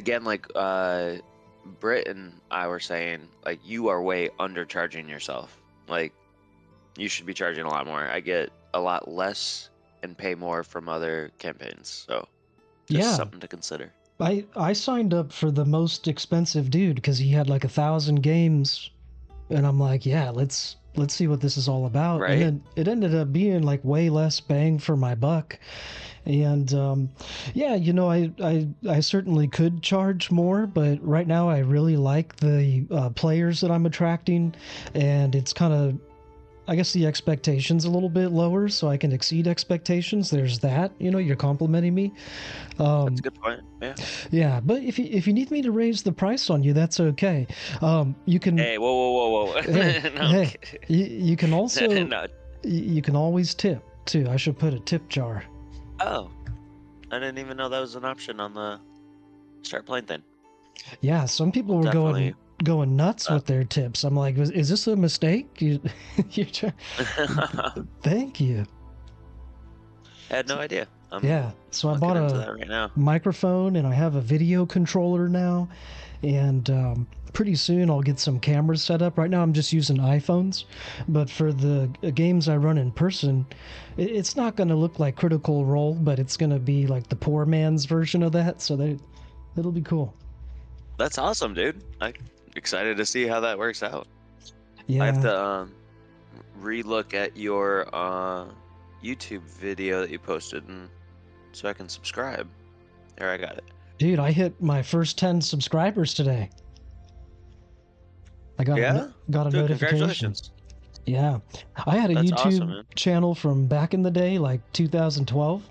again, like Britt and I were saying, like, you are way undercharging yourself. Like, you should be charging a lot more. I get a lot less and pay more from other campaigns, so just Yeah. something to consider. I signed up for the most expensive dude because he had like 1,000 games, and I'm like, yeah, let's see what this is all about. And Right? then it ended up being like way less bang for my buck. And yeah, you know, I certainly could charge more, but right now I really like the players that I'm attracting, and it's kind of, I guess, the expectations a little bit lower, so I can exceed expectations. There's that. You know, you're complimenting me. That's a good point. Yeah. Yeah, but if you need me to raise the price on you, that's okay. You can. Hey, whoa. Hey, No, hey. You can also. no. You can always tip too. I should put a tip jar. Oh, I didn't even know that was an option on the start playing thing. Yeah, some people I'll were definitely. going nuts with their tips. I'm like, is this a mistake? I Thank you. had no idea. I'm Yeah, so I looking bought into a that right now. microphone and I have a video controller now, and pretty soon I'll get some cameras set up. Right now I'm just using iPhones, but for the games I run in person, it's not going to look like Critical Role, but it's going to be like the poor man's version of that. So it'll be cool. That's awesome, dude. I'm excited to see how that works out. I have Yeah, to re-look at your YouTube video that you posted, and so I can subscribe. There, I got it. dude, I hit my first 10 subscribers today. I got Yeah, got a dude, notification. congratulations. Yeah, I had a That's awesome, YouTube man. channel from back in the day, like 2012,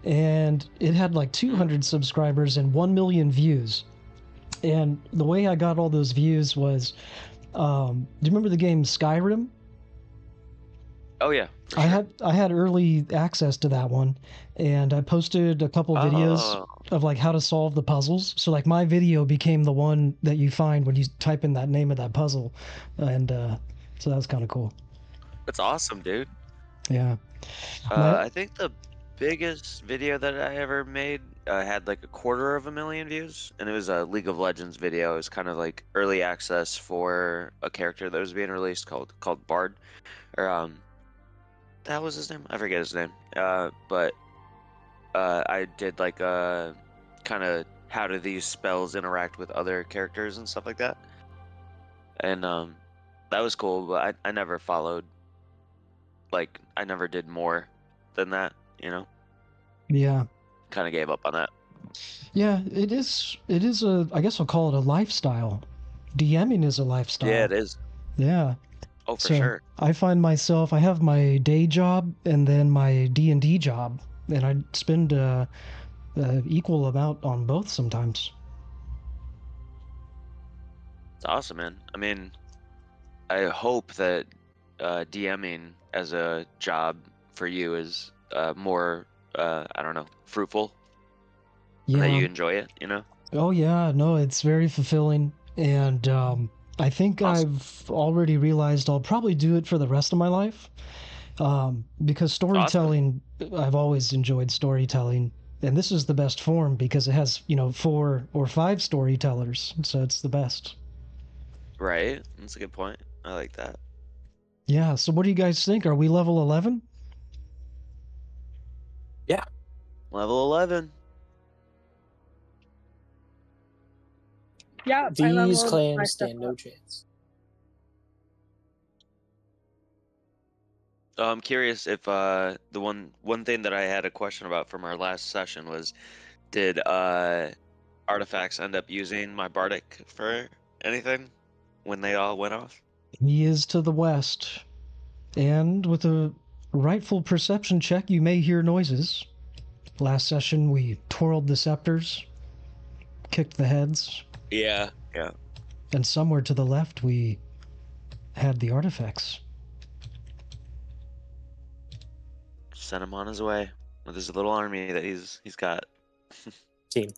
and it had like Mm. 200 subscribers and 1 million views. And the way I got all those views was, do you remember the game Skyrim? Oh yeah, for sure. I had early access to that one, and I posted a couple videos Oh, of like how to solve the puzzles. So like my video became the one that you find when you type in that name of that puzzle, and so that was kind of cool. that's awesome, dude. Yeah, my I think the biggest video that I ever made had like 250,000 views, and it was a League of Legends video. It was kind of like early access for a character that was being released called Bard, or that was his name. I forget his name. But I did like a kind of how do these spells interact with other characters and stuff like that, and that was cool. But I never followed, like I never did more than that. yeah. Kind of gave up on that. Yeah, it is. It is a. I guess I'll call it a lifestyle. DMing is a Yeah, lifestyle. it is. Yeah. Oh, for So sure. I find myself. I have my day job and then my D&D job, and I spend equal amount on both sometimes. It's awesome, man. I mean, I hope that DMing as a job for you is more, I don't know, fruitful and that Yeah. you enjoy it. Oh yeah. No, it's very fulfilling, and I think Awesome. I've already realized I'll probably do it for the rest of my life. Because Awesome. storytelling, I've always enjoyed storytelling, and this is the best form because it has, 4 or 5 storytellers, so it's the best. Right. That's a good point. I like that. Yeah, so what do you guys think? Are we level 11? Yeah. Level 11. Yeah, I These leveled my clams stuff stand up. no chance. I'm curious if the one thing that I had a question about from our last session was, did artifacts end up using my bardic for anything when they all went off? He is to the west, and with a rightful perception check, you may hear noises. Last session, we twirled the scepters, kicked the heads, Yeah. Yeah. and somewhere to the left, we had the artifacts. Sent him on his way with his little army that he's got. Team.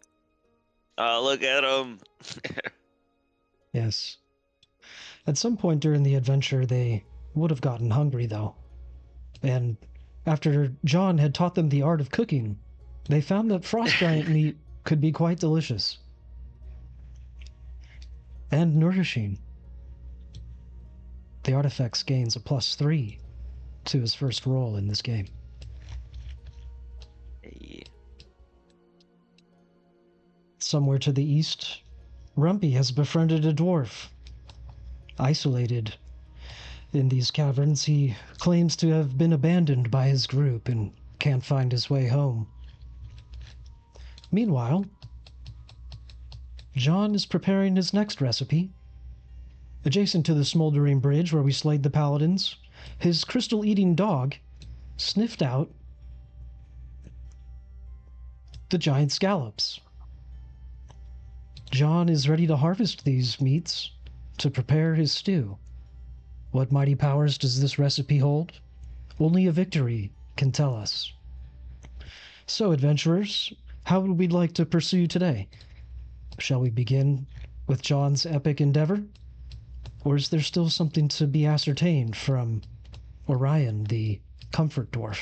Oh, look at him. Yes. At some point during the adventure, they would have gotten hungry, though. And after John had taught them the art of cooking, they found that frost giant meat could be quite delicious. and nourishing. The artifact gains a +3 to his first roll in this game. Hey. Somewhere to the east, Rumpy has befriended a dwarf. Isolated in these caverns, he claims to have been abandoned by his group and can't find his way home. Meanwhile, John is preparing his next recipe. Adjacent to the smoldering bridge where we slayed the paladins, his crystal-eating dog sniffed out the giant scallops. John is ready to harvest these meats to prepare his stew. What mighty powers does this recipe hold? Only a victory can tell us. So, adventurers, how would we like to pursue today? Shall we begin with John's epic endeavor? Or is there still something to be ascertained from Orion, the comfort dwarf?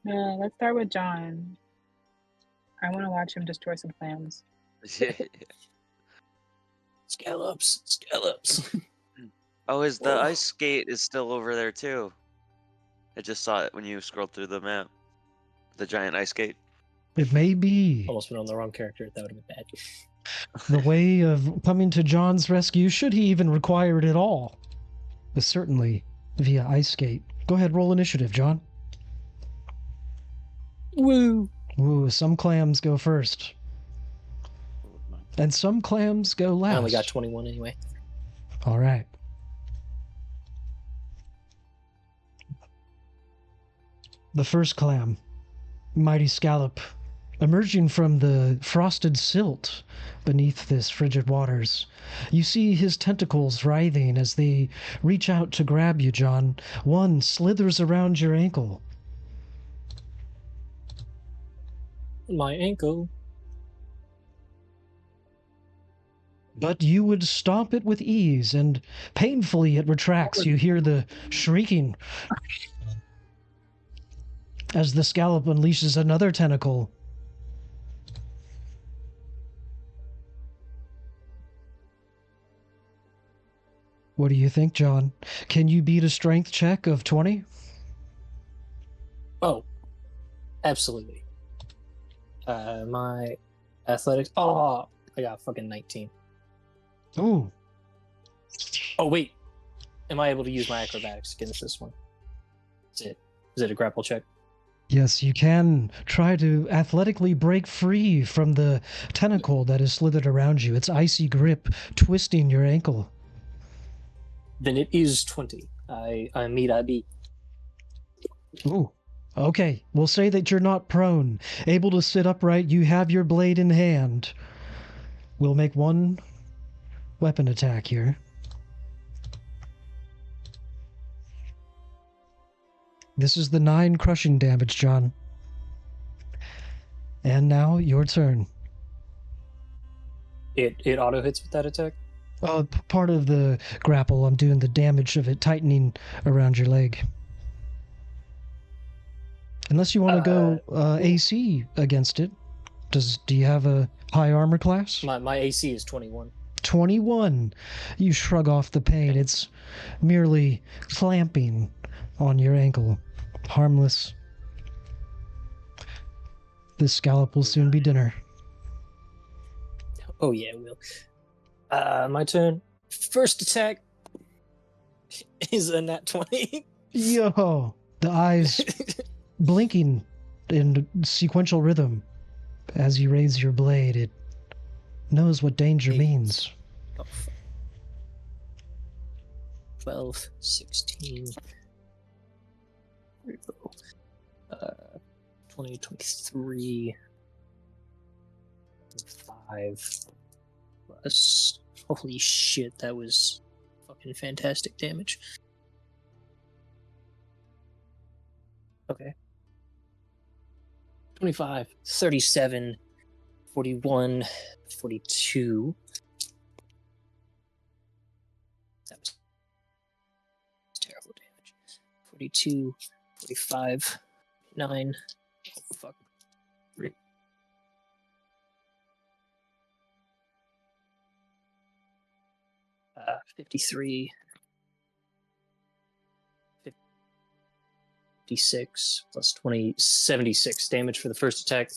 Let's start with John. I want to watch him destroy some clams. Scallops. Oh, the Whoa. ice skate is still over there too. I just saw it when you scrolled through the map. The giant ice skate. It may be. Almost been on the wrong character. That would have been bad. The way of coming to John's rescue, should he even require it at all, is certainly via ice skate. Go ahead, roll initiative, John. Woo! Ooh, some clams go first. And some clams go last. I only got 21 anyway. All right. The first clam, mighty scallop, emerging from the frosted silt beneath this frigid waters. You see his tentacles writhing as they reach out to grab you, John. One slithers around your ankle. My ankle. But you would stomp it with ease, and painfully it retracts. You hear the shrieking as the scallop unleashes another tentacle. What do you think, John? Can you beat a strength check of 20? Oh, absolutely. My athletics. Oh, I got fucking 19. Ooh. Oh, wait. Am I able to use my acrobatics against this one? Is it a grapple check? Yes, you can try to athletically break free from the tentacle that is slithered around you. Its icy grip twisting your ankle. Then it is 20. I meet I beat. Ooh. Okay, we'll say that you're not prone. Able to sit upright, you have your blade in hand. We'll make one weapon attack here. This is the 9 crushing damage, John. And now, your turn. It auto hits with that attack? Part of the grapple, I'm doing the damage of it tightening around your leg. Unless you want to go AC against it. Do you have a high armor class? My AC is 21. 21. You shrug off the pain. It's merely clamping on your ankle. Harmless. This scallop will soon be dinner. Oh yeah, it will. My turn. First attack is a nat 20. Yo! The eyes blinking in sequential rhythm. As you raise your blade, it knows what danger means. 12, 16, 20, 23, 5, plus, holy shit, that was fucking fantastic damage. Okay. 25, 37, 41, 42. That was terrible damage. 42, 45, 9. Oh, fuck. 53. 56 plus 20, 76 damage for the first attack.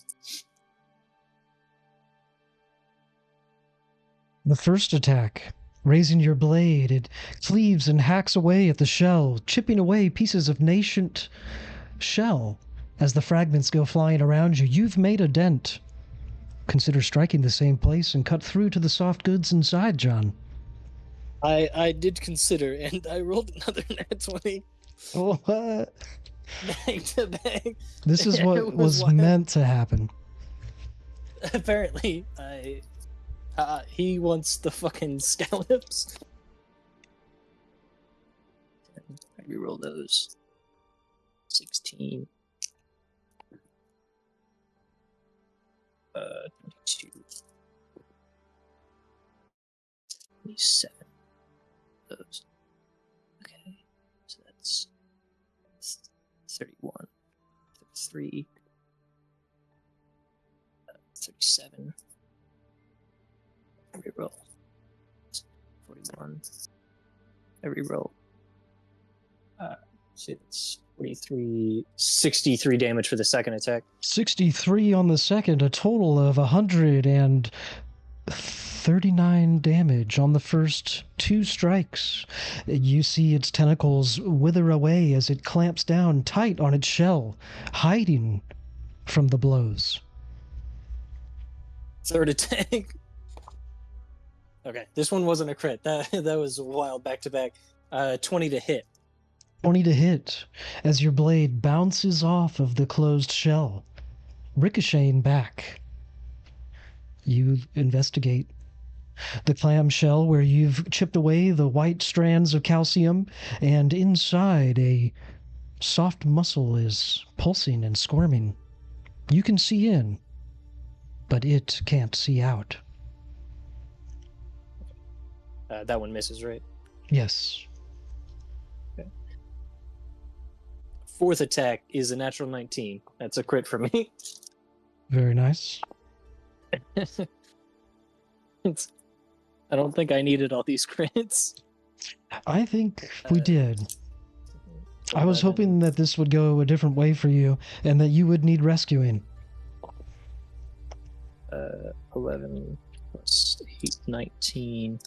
The first attack, raising your blade, it cleaves and hacks away at the shell, chipping away pieces of nascent shell. As the fragments go flying around you, you've made a dent. Consider striking the same place and cut through to the soft goods inside, John. I did consider, and I rolled another nat 20. Oh, what? Back to back. This is It what was wild. meant to happen. Apparently, he wants the fucking scallops. I reroll those. 16. 22. 27. Those. Okay. So that's 31. 33. 37. Every roll. 41. Every roll. So it's 43. 63 damage for the second attack. 63 on the second, a total of 139 damage on the first 2 strikes. You see its tentacles wither away as it clamps down tight on its shell, hiding from the blows. Third attack. Okay, this one wasn't a crit. That was wild back to back. 20 to hit. 20 to hit as your blade bounces off of the closed shell, ricocheting back. You investigate the clam shell where you've chipped away the white strands of calcium, and inside a soft muscle is pulsing and squirming. You can see in, but it can't see out. That one misses, right? Yes. Fourth attack is a natural 19. That's a crit for me. Very nice. I don't think I needed all these crits. I think we did. I was 11. hoping that this would go a different way for you and that you would need rescuing. 11 plus 8, 19.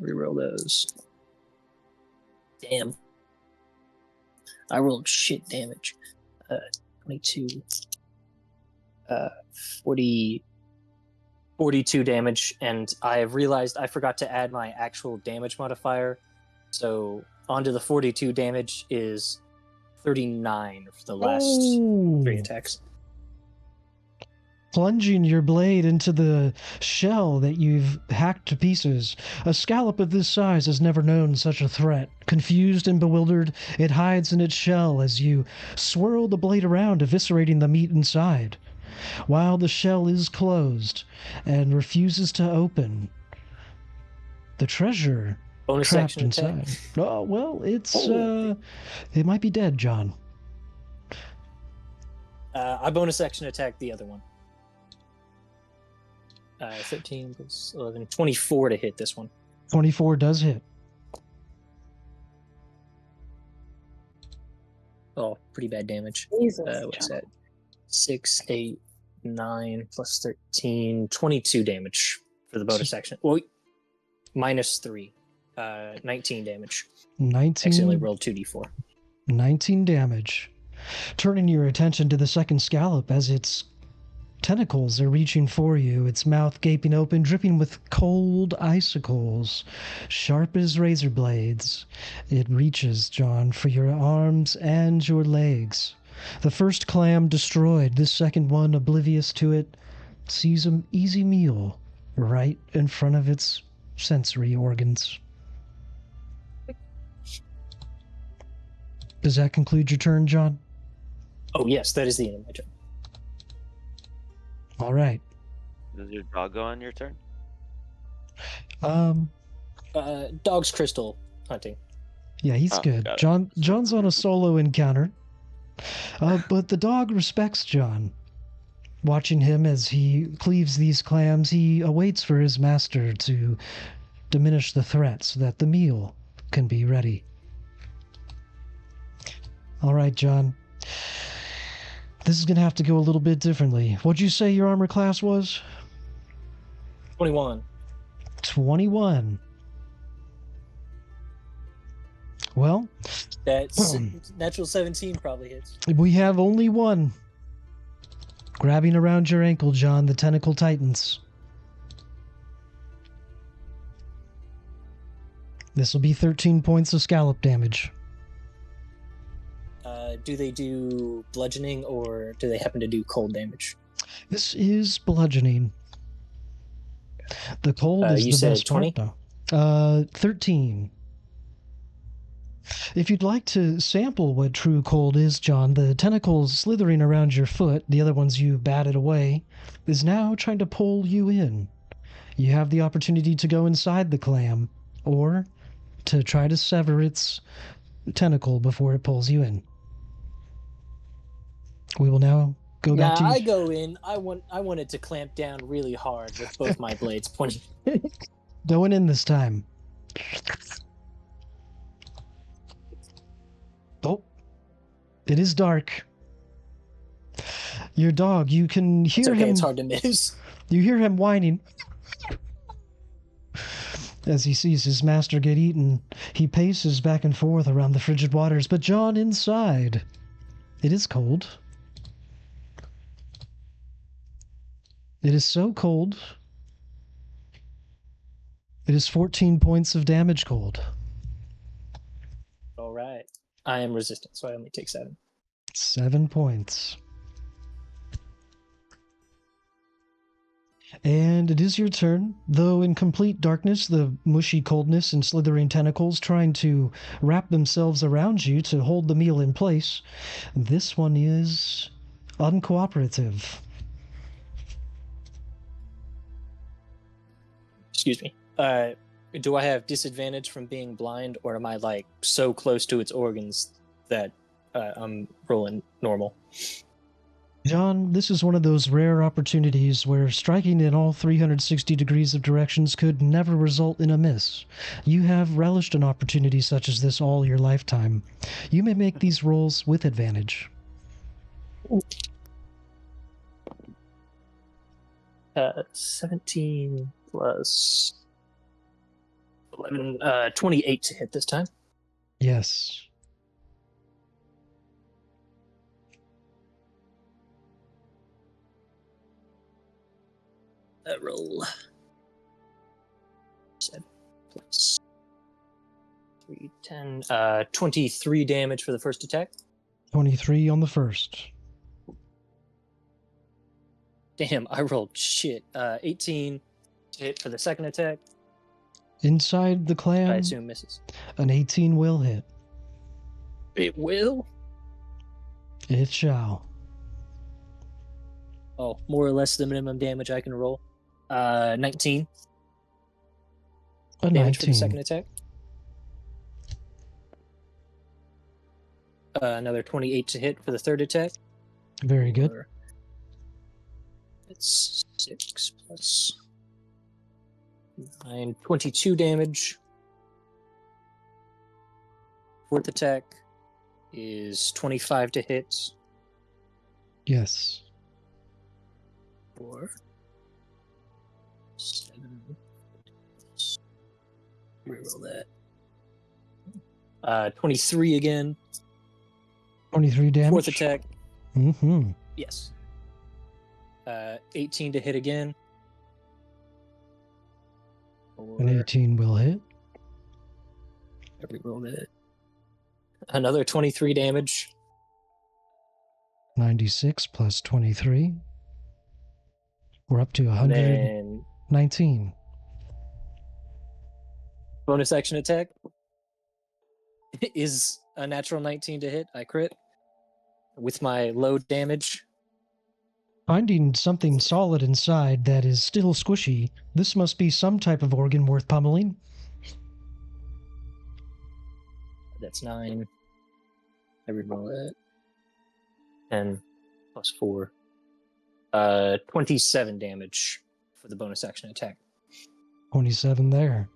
Reroll those. Damn. I rolled shit damage. 22. 42 damage, and I have realized I forgot to add my actual damage modifier. So onto the 42 damage is 39 for the last 3 attacks. Plunging your blade into the shell that you've hacked to pieces. A scallop of this size has never known such a threat. Confused and bewildered, it hides in its shell as you swirl the blade around, eviscerating the meat inside. While the shell is closed and refuses to open, the treasure Bonus trapped action attack. inside. Oh, well, it might be dead, John. I bonus action attack the other one. 13 plus 11, 24 to hit this one. 24 does hit. Oh, pretty bad damage. Jesus. What's that? 6, 8, 9 plus 13, 22 damage for the bonus action. Well, minus 3, 19 damage. 19. Accidentally rolled 2d4. 19 damage. Turning your attention to the second scallop as its tentacles are reaching for you, its mouth gaping open, dripping with cold icicles, sharp as razor blades. It reaches, John, for your arms and your legs. The first clam destroyed, this second one, oblivious to it, sees an easy meal right in front of its sensory organs. Does that conclude your turn, John? Oh, yes, that is the end of my turn. All right. Does your dog go on your turn? Dog's crystal hunting. Yeah, he's Oh, good. got it. John's on a solo encounter. But the dog respects John. Watching him as he cleaves these clams, he awaits for his master to diminish the threat so that the meal can be ready. All right, John. This is going to have to go a little bit differently. What'd you say your armor class was? 21. 21. Well, That's natural 17 probably hits. we have only one. Grabbing around your ankle, John, the tentacle tightens. This will be 13 points of scallop damage. Do they do bludgeoning or do they happen to do cold damage? This is bludgeoning. The cold is you the said best 20? part, though. 13. If you'd like to sample what true cold is, John, the tentacles slithering around your foot, the other ones you batted away, is now trying to pull you in. You have the opportunity to go inside the clam, or to try to sever its tentacle before it pulls you in. We will now go back to you. I go in. I want it to clamp down really hard with both my blades pointing. Going in this time. Oh, it is dark. Your dog, you can hear him. It's hard to miss. You hear him whining as he sees his master get eaten. He paces back and forth around the frigid waters, but John, inside, it is cold. It is so cold. It is 14 points of damage cold. All right. I am resistant, so I only take 7. 7 points. And it is your turn, though in complete darkness, the mushy coldness and slithering tentacles trying to wrap themselves around you to hold the meal in place. This one is uncooperative. Excuse me. Do I have disadvantage from being blind, or am I like so close to its organs that I'm rolling normal? John, this is one of those rare opportunities where striking in all 360 degrees of directions could never result in a miss. You have relished an opportunity such as this all your lifetime. You may make these rolls with advantage. 17 plus 11, 28 to hit this time. Yes. Roll 7 plus 3, 10, 23 damage for the first attack. 23 on the first. Damn, I rolled shit. 18 to hit for the second attack. Inside the clam, I assume misses. an 18 will hit. It will? It shall. Oh, more or less the minimum damage I can roll. 19 A damage for the 19. second attack. Another 28 to hit for the third attack. Very good. It's 6 plus 9, 22 damage. Fourth attack is 25 to hit. Yes. 4, 7. Reroll that. 23 again. 23 damage. Fourth attack. Mm-hmm. Yes. 18 to hit again. An 18 will hit. Reroll that. Another 23 damage. 96 plus 23. We're up to Then 119. bonus action attack is a natural 19 to hit. I crit with my low damage. Finding something solid inside that is still squishy, this must be some type of organ worth pummeling. That's 9. I reroll that. 10 plus 4. 27 damage for the bonus action attack. 27 there.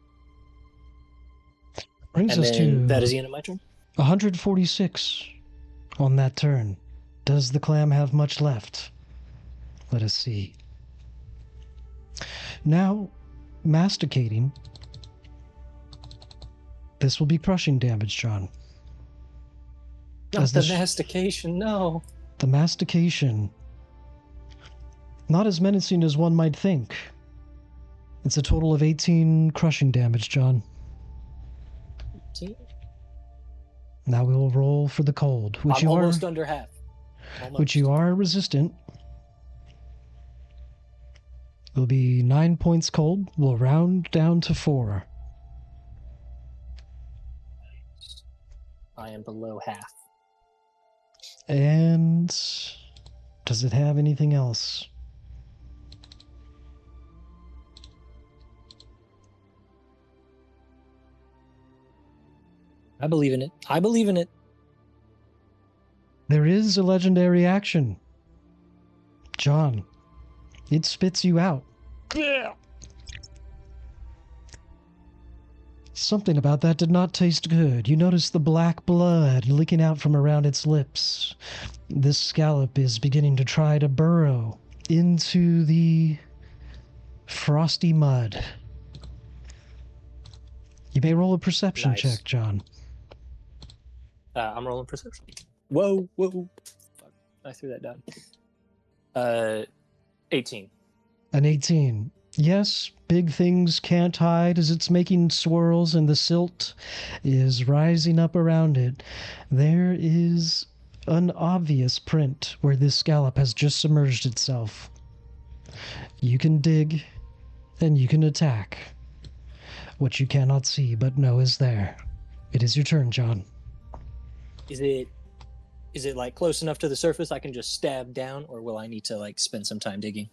Brings And us then to that is the end of my turn. 146 on that turn. Does the clam have much left? Let us see. Now, masticating. This will be crushing damage, John. Not As the the mastication, no. The mastication. Not as menacing as one might think. It's a total of 18 crushing damage, John. Now we will roll for the cold, which I'm almost under half. Almost. Which you are resistant. It'll be 9 points cold. We'll round down to 4. I am below half. And does it have anything else? I believe in it. I believe in it. There is a legendary action. John, it spits you out. Something about that did not taste good. You notice the black blood leaking out from around its lips. This scallop is beginning to try to burrow into the frosty mud. You may roll a perception Nice. check, John. I'm rolling perception. Whoa. Fuck, I threw that down. 18. An 18. Yes, big things can't hide as it's making swirls and the silt is rising up around it. There is an obvious print where this scallop has just submerged itself. You can dig and you can attack. What you cannot see but know is there. It is your turn, John. Is it like close enough to the surface I can just stab down, or will I need to like spend some time digging?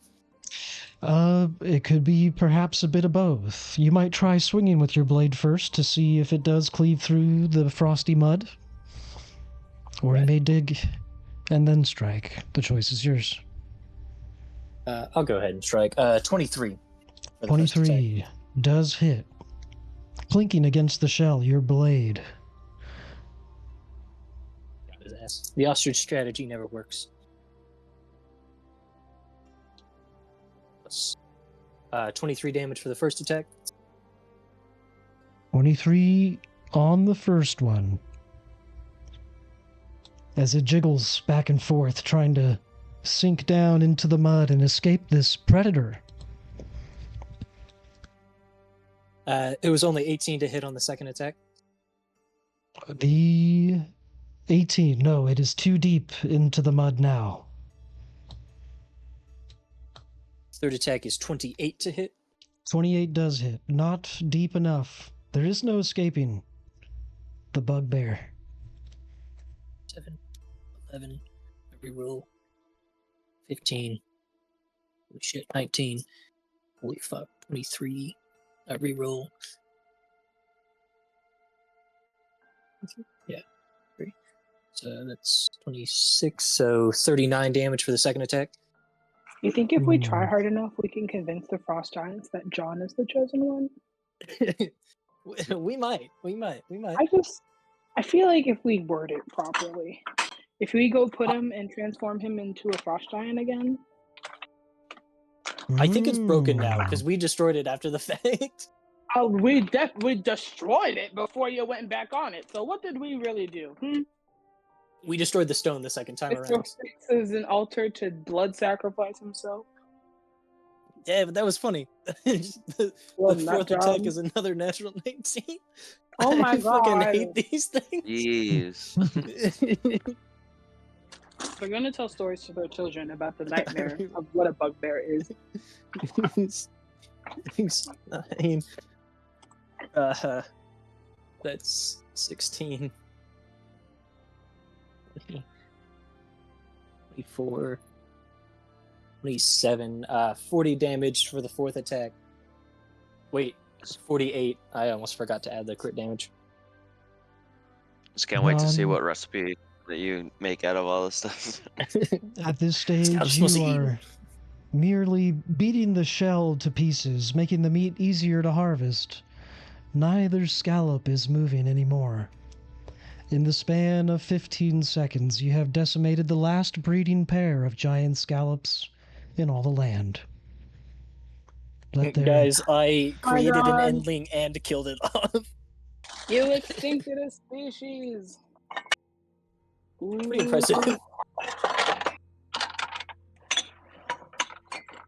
It could be perhaps a bit of both. You might try swinging with your blade first to see if it does cleave through the frosty mud. Or you may dig and then strike. The choice is yours. I'll go ahead and strike. 23. For the first attack. 23 does hit. Clinking against the shell, your blade. Got his ass. The ostrich strategy never works. 23 damage for the first attack. 23 on the first one. As it jiggles back and forth, trying to sink down into the mud and escape this predator. It was only 18 to hit on the second attack. The 18, no, it is too deep into the mud now. Third attack is 28 to hit. 28 does hit. Not deep enough. There is no escaping the bugbear. 7, 11, every roll. 15. Holy shit, 19. Holy fuck, 23. Every roll. Yeah, 3. So that's 26. So 39 damage for the second attack. You think if we try hard enough, we can convince the frost giants that John is the chosen one? we might. I feel like if we word it properly, if we go put him and transform him into a frost giant again. I think it's broken now because we destroyed it after the fact. Oh, we destroyed it before you went back on it. So what did we really do? We destroyed the stone the second time around. This is an altar to blood sacrifice himself. Yeah, but that was funny. the fourth attack is another natural 19. Oh my I god! fucking hate these things. Jeez. They're gonna tell stories to their children about the nightmare of what a bugbear is. I mean, that's 16. 24. 27. 40 damage for the fourth attack. Wait, it's 48. I almost forgot to add the crit damage. Just can't wait to see what recipe that you make out of all this stuff. At this stage, supposed you to eat. are merely beating the shell to pieces, making the meat easier to harvest. neither scallop is moving anymore. In the span of 15 seconds, you have decimated the last breeding pair of giant scallops in all the land. Guys, I Oh my created an God. endling and killed it off. You extincted a species. Pretty impressive.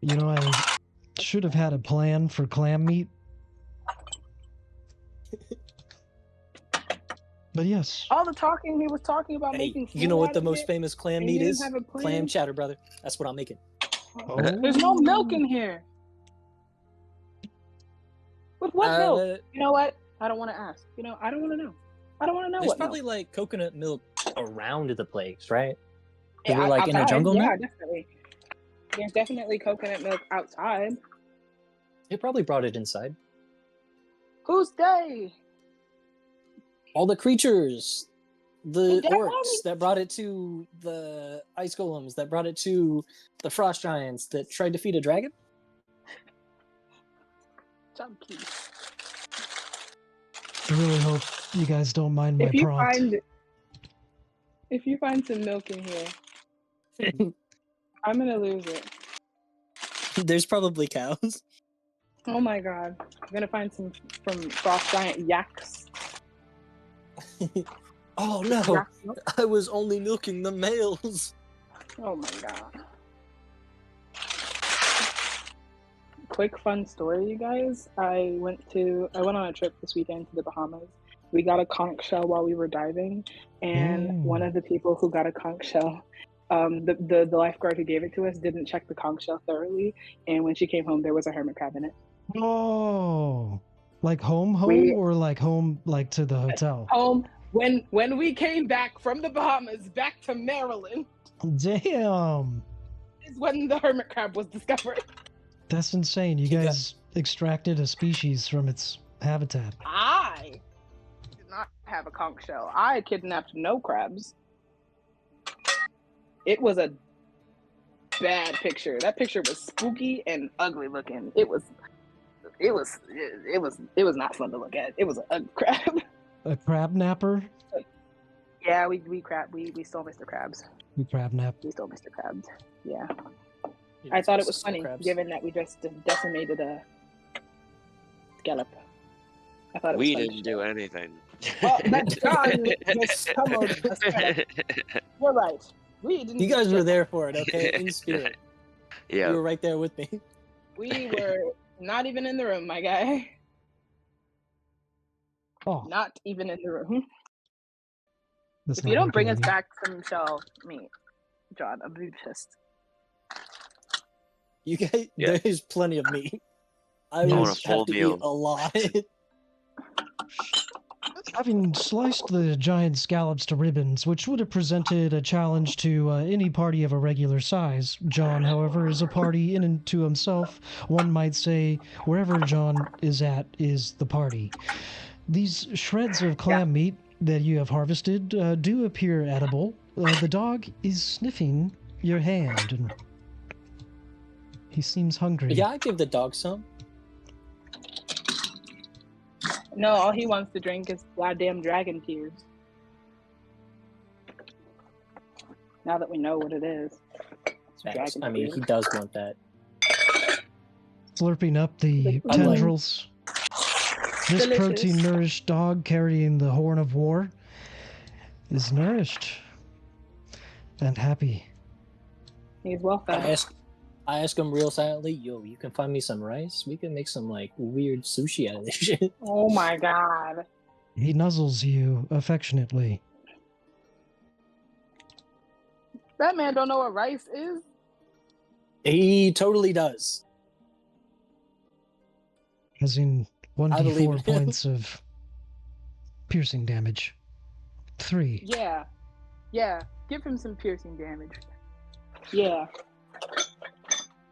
You know, I should have had a plan for clam meat. But yes. All the talking he was talking about Hey, making food you know what out the of most it, famous clam and meat you is? didn't have a plan? Clam chowder, brother. That's what I'm making. Oh. There's no milk in here. With what milk? You know what? I don't want to ask. You know, I don't want to know. I don't want to know There's what probably milk. like coconut milk around the place, right? 'Cause Yeah, we're like in a outside, jungle yeah, now. definitely. There's definitely coconut milk outside. They probably brought it inside. Who's they? All the creatures, the Damn orcs right. that brought it to the ice golems, that brought it to the frost giants that tried to feed a dragon. Chunky. I really hope you guys don't mind my prompt. If you find some milk in here, I'm gonna lose it. There's probably cows. Oh my god. I'm gonna find some from frost giant yaks. Oh no! Yak milk. I was only milking the males. Oh my god. Quick fun story, you guys. I went on a trip this weekend to the Bahamas. We got a conch shell while we were diving, and one of the people who got a conch shell, the lifeguard who gave it to us didn't check the conch shell thoroughly, and when she came home, there was a hermit crab in it. Oh, like home, or like home, like to the hotel? Home. When we came back from the Bahamas back to Maryland, Damn, is when the hermit crab was discovered. That's insane. You guys extracted a species from its habitat. I did not have a conch shell. I kidnapped no crabs. It was a bad picture. That picture was spooky and ugly looking. It was not fun to look at. It was an ugly crab. A crab napper? Yeah, we stole Mr. Krabs. We crab napped. We stole Mr. Krabs. Yeah. I thought it was funny, crabs. given that we just decimated a scallop. I thought it was We funny. didn't do anything. Well, that's John just summoned a scallop. You're right. We didn't. You guys were there for it, okay? In spirit. Yeah. You were right there with me. We were not even in the room, my guy. Oh, Not even in the room. that's If not you don't working bring us with you. back some shell meat, John, I'll be pissed. You guys, Yeah. there's plenty of meat. I Yeah. would want a have full to meal. eat a lot. Having sliced the giant scallops to ribbons, which would have presented a challenge to any party of a regular size, John, however, is a party in and to himself. One might say wherever John is at is the party. These shreds of clam meat that you have harvested do appear edible. The dog is sniffing your hand, and he seems hungry. Yeah, I give the dog some. No, all he wants to drink is goddamn dragon tears. Now that we know what it is. Facts. Dragon I mean, tears. he does want that. Slurping up the I like- tendrils. This Delicious. protein-nourished dog carrying the horn of war is nourished and happy. He's well fed. I ask him real silently, yo, you can find me some rice? We can make some like weird sushi out of this shit. Oh my god. He nuzzles you affectionately. That man don't know what rice is. He totally does. Causing I believe 1d4 in him. points of piercing damage. 3. Yeah. Yeah. Give him some piercing damage. Yeah.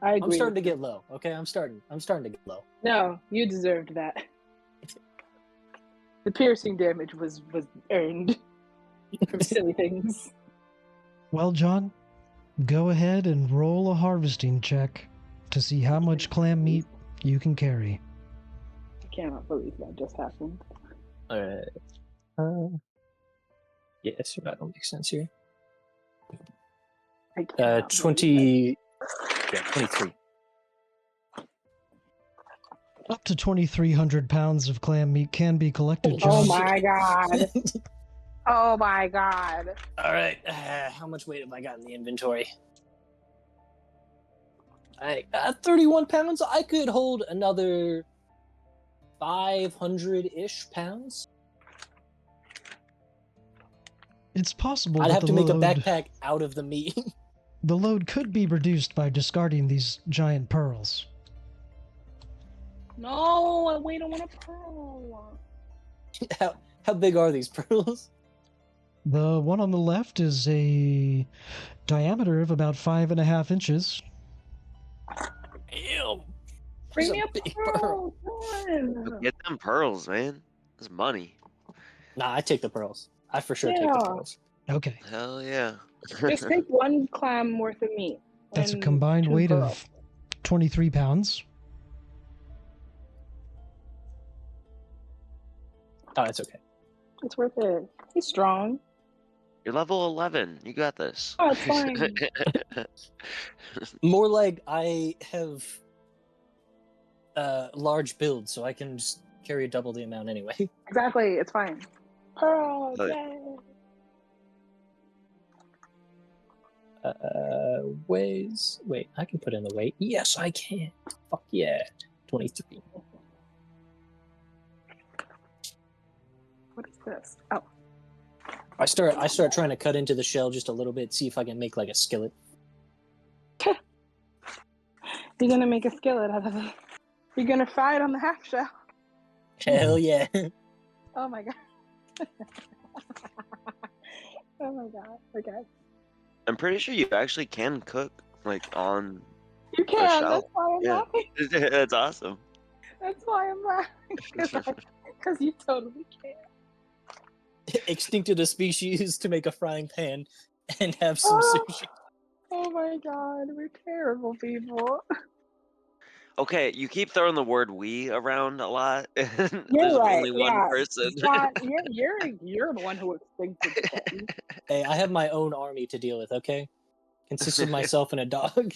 I agree. I'm starting to get low. Okay, I'm starting to get low. No, you deserved that. The piercing damage was earned from silly things. Well, John, go ahead and roll a harvesting check to see how much clam meat you can carry. cannot believe that just happened. Alright. Yeah, survival makes sense here. I cannot 20. Yeah, 23. Up to 2,300 pounds of clam meat can be collected, Oh John. my god. Oh my god. Alright, how much weight have I got in the inventory? I got 31 pounds. I could hold another 500-ish pounds. It's possible I'd that have the to make a load, backpack out of the meat. the load could be reduced by discarding these giant pearls. No, we don't want a pearl. How big are these pearls? The one on the left is a diameter of about 5.5 inches. Ew. Bring That's me a a big pearl. John. Get them pearls, man. That's money. Nah, I take the pearls. I for sure take the Yeah. pearls. Okay, Hell yeah. Just take one clam worth of meat. that's a and combined 2 weight pearls. of 23 pounds. Oh, it's okay. It's worth it. He's strong. You're level 11. You got this. Oh, it's fine. More like I have large build, so I can just carry double the amount anyway. Exactly. It's fine. Pearls. Oh, Yay. Weighs. Wait, I can put in the weight. Yes, I can. Fuck yeah. 23. What is this? Oh. I start trying to cut into the shell just a little bit, see if I can make like a skillet. You're gonna make a skillet out of it. You're gonna fry it on the half shell. Hell yeah. Oh my god. Oh my god. Okay. I'm pretty sure you actually can cook like on. You can. shell? That's why I'm Yeah. laughing. That's awesome. That's why I'm laughing. Because you totally can. Extincted a species to make a frying pan and have some sushi. Oh my god. We're terrible people. Okay, you keep throwing the word "we" around a lot. You're There's right. only one Yeah. person. John, you're the one who extincted the clams. Hey, I have my own army to deal with, okay? Consists of myself and a dog.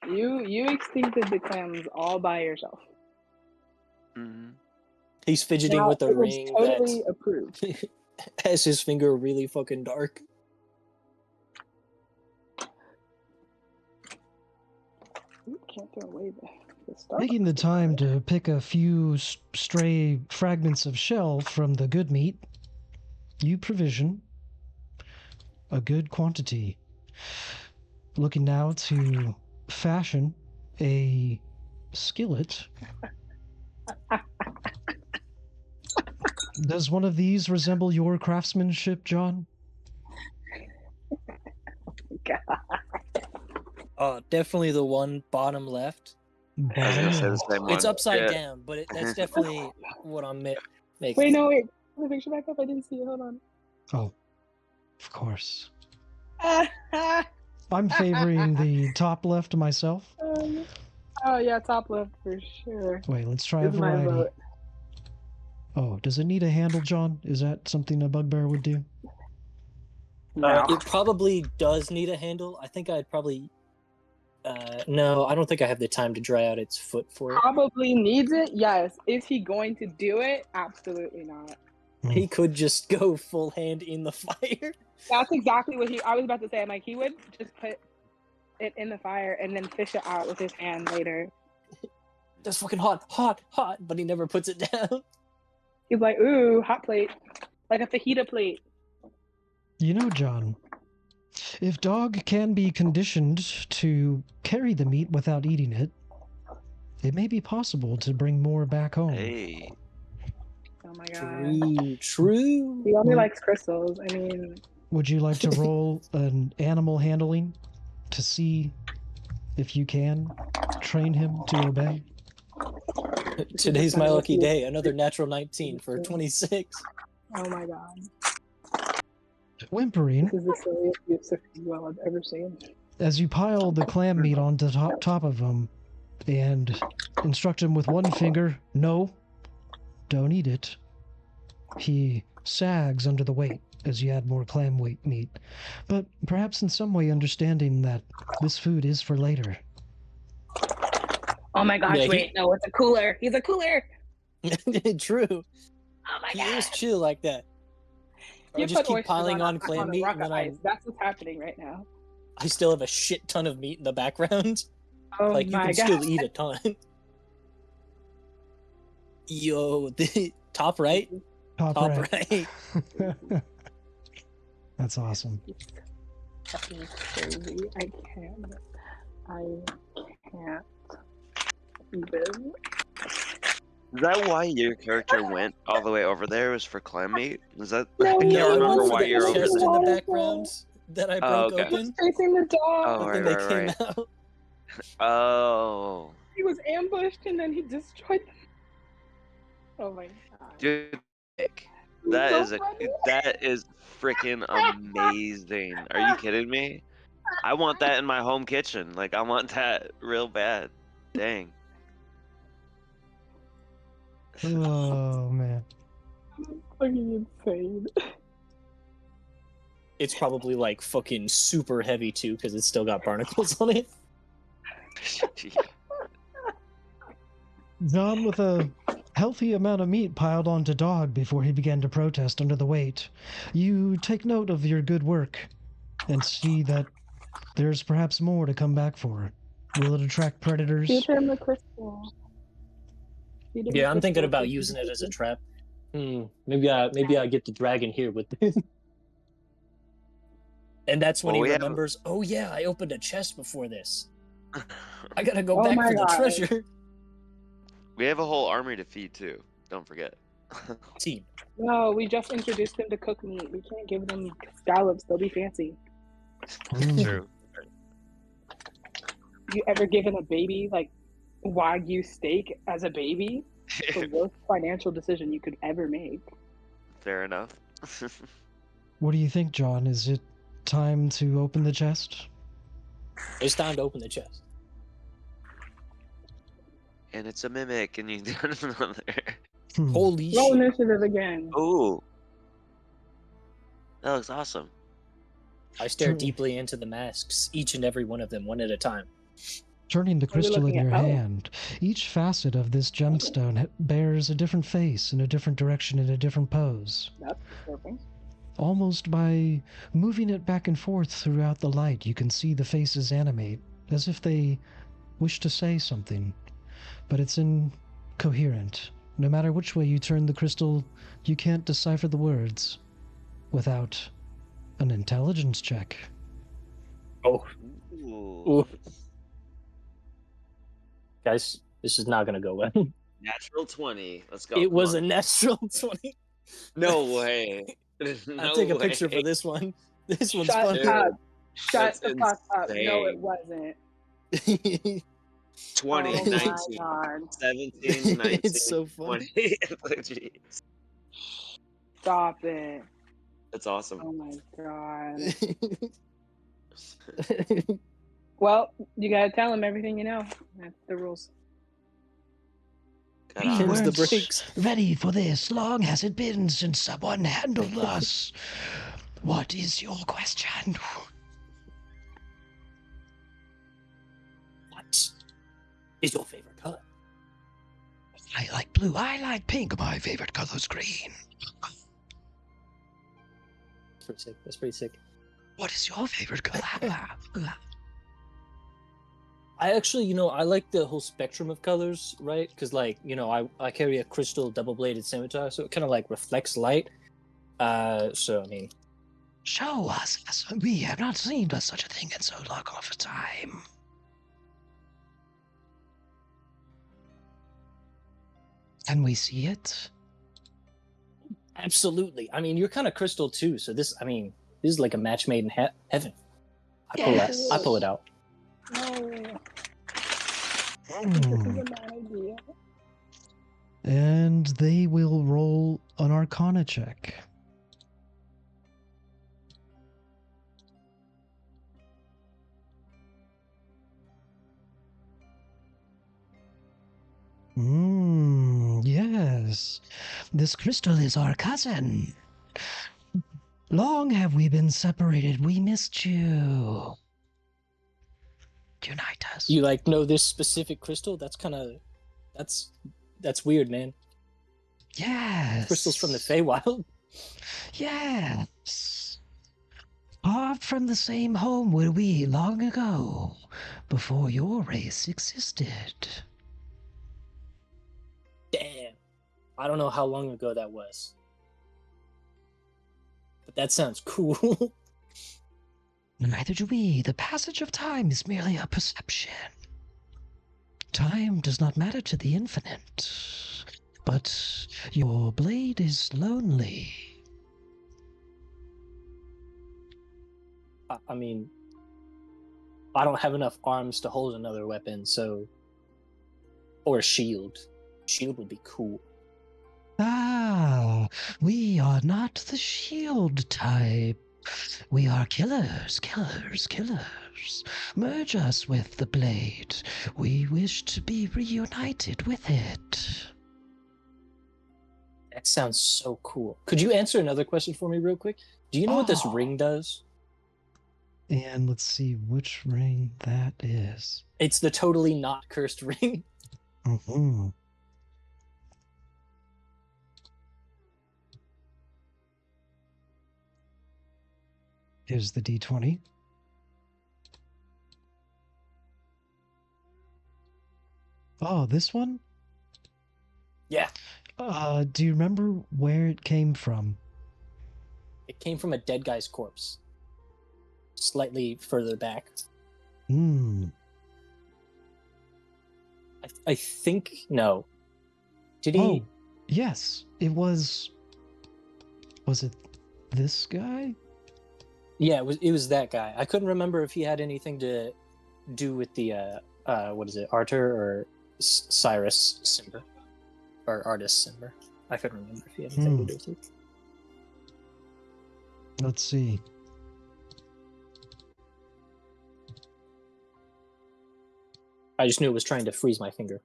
You extincted the clams all by yourself. Mhm. He's fidgeting Now, with a it was ring totally approved. that has his finger really fucking dark. You can't throw away the stuff. Taking the time to pick a few stray fragments of shell from the good meat, you provision a good quantity. Looking now to fashion a skillet. Does one of these resemble your craftsmanship, John? Definitely the one bottom left. I was gonna say the same one. It's upside Yeah. down, but that's definitely what I'm making. Wait, no, wait. Put the picture back up. I didn't see it. Hold on. Oh, of course. Oh, I'm favoring the top left myself. oh yeah, top left for sure. Wait, let's try a This is my variety. vote. Oh, does it need a handle, John? Is that something a bugbear would do? No. It probably does need a handle. I think I'd probably. No, I don't think I have the time to dry out its foot for it. Probably needs it. Yes. Is he going to do it? Absolutely not. He could just go full hand in the fire. That's exactly what I was about to say. I'm like, he would just put it in the fire and then fish it out with his hand later. That's fucking hot, hot, hot, but he never puts it down. He's like, ooh, hot plate. Like a fajita plate. You know, John, if dog can be conditioned to carry the meat without eating it, it may be possible to bring more back home. Hey. Oh my god. True. He only likes crystals. I mean, Would you like to roll an animal handling to see if you can train him to obey? Today's my lucky day. Another natural 19 for 26. oh my god. Whimpering, This is the silliest use of well I've ever seen. as you pile the clam meat onto top of him, and instruct him with one finger, no, don't eat it. He sags under the weight as you add more clam weight meat, but perhaps in some way understanding that this food is for later. Oh my gosh, Yeah, wait, no, it's a cooler. He's a cooler. True. Oh my He god. is chill like that. I You just put keep oysters piling on a clam meat, rock and of then ice. That's what's happening right now. I still have a shit ton of meat in the background. Oh Like, you my can god. still eat a ton. Yo, the top right? Top right. right. That's awesome. Fucking crazy. I can't even. Is that why your character went all the way over there? Was for clam meat? Is that? No, I can't No, I remember went for why the you're over chest there. in the Waterfall. background that I Oh, broke okay. He was open, facing the dog. Oh, but then right, they came right. out. Oh, He was ambushed and then he destroyed them. Oh my god. dude, He's that so funny. is freaking amazing. Are you kidding me? I want that in my home kitchen. Like, I want that real bad. Dang. Oh, man. Fucking insane. It's probably like fucking super heavy too, because it's still got barnacles on it. John, with a healthy amount of meat piled onto Dog before he began to protest under the weight, you take note of your good work and see that there's perhaps more to come back for. Will it attract predators? Feed him the crystal. Feed him the Yeah, I'm thinking crystal about so he using it can as a eat trap. Maybe I get the dragon here with this. And that's when Well, he we have- remembers, oh yeah, I opened a chest before this. I gotta go Oh back my for the God. treasure. We have a whole army to feed too. Don't forget. Team. No, we just introduced them to cook meat. We can't give them scallops. They'll be fancy. True. You ever given a baby like Wagyu steak as a baby? The worst financial decision you could ever make. Fair enough. What do you think, John? Is it time to open the chest? It's time to open the chest. And it's a mimic, and you do another. Holy Roll shit. initiative again. Ooh, that looks awesome. I stare True. deeply into the masks, each and every one of them, one at a time. Turning the What are we crystal in looking your at? Oh. hand, each facet of this gemstone bears a different face in a different direction in a different pose. That's disturbing. Almost by moving it back and forth throughout the light, you can see the faces animate, as if they wish to say something. But it's incoherent. No matter which way you turn the crystal, you can't decipher the words without an intelligence check. Oh, Ooh. ooh. Guys, this is not gonna go well. Natural 20. Let's go. It come was on. a natural 20. No way. I'll take a picture for this one. This one's Shut fun. Dude, up. Shut that's the fuck up. No, it insane. wasn't. 20, Oh 19, my god. 17, 19, It's so funny. 20. Jeez. Stop it. That's awesome. Oh my god. Well, you gotta tell him everything you know. That's the rules. Got We out. Pins the weren't brakes. ready for this. Long has it been since someone handled us. What is your question? What is your favorite color? I like blue. I like pink. My favorite color's green. That's pretty sick. That's pretty sick. What is your favorite color? I actually, I like the whole spectrum of colors, right? Because, I carry a crystal double-bladed scimitar, so it kind of, reflects light. So, I mean... Show us. We have not seen such a thing in so long of a time. Can we see it? Absolutely. I mean, you're kind of crystal, too, so this is like a match made in heaven. Yes. I pull it out. No. I think this is a bad idea. And they will roll an Arcana check. This crystal is our cousin. Long have we been separated. We missed you. Unite us. You like know this specific crystal? That's kind of that's weird, man. Yes. Crystals from the Feywild. Yes. Carved from the same home were we long ago, before your race existed. Damn. I don't know how long ago that was. But that sounds cool. Neither do we. The passage of time is merely a perception. Time does not matter to the infinite. But your blade is lonely. I mean, I don't have enough arms to hold another weapon, so... Or a shield. Shield would be cool. Ah, we are not the shield type. We are killers. Merge us with the blade. We wish to be reunited with it. That sounds so cool. Could you answer another question for me real quick? Do you know what this ring does? And let's see which ring that is. It's the totally not cursed ring. Mm-hmm. Here's the D20. Oh, this one? Yeah. Do you remember where it came from? It came from a dead guy's corpse. Slightly further back. Hmm. I think... No. Did he... Oh, yes. It was... Was it this guy? Yeah, it was that guy. I couldn't remember if he had anything to do with the, what is it, Arthur or Cyrus Simber? Or Artist Simber. I couldn't remember if he had anything to do with it. Let's see. I just knew it was trying to freeze my finger.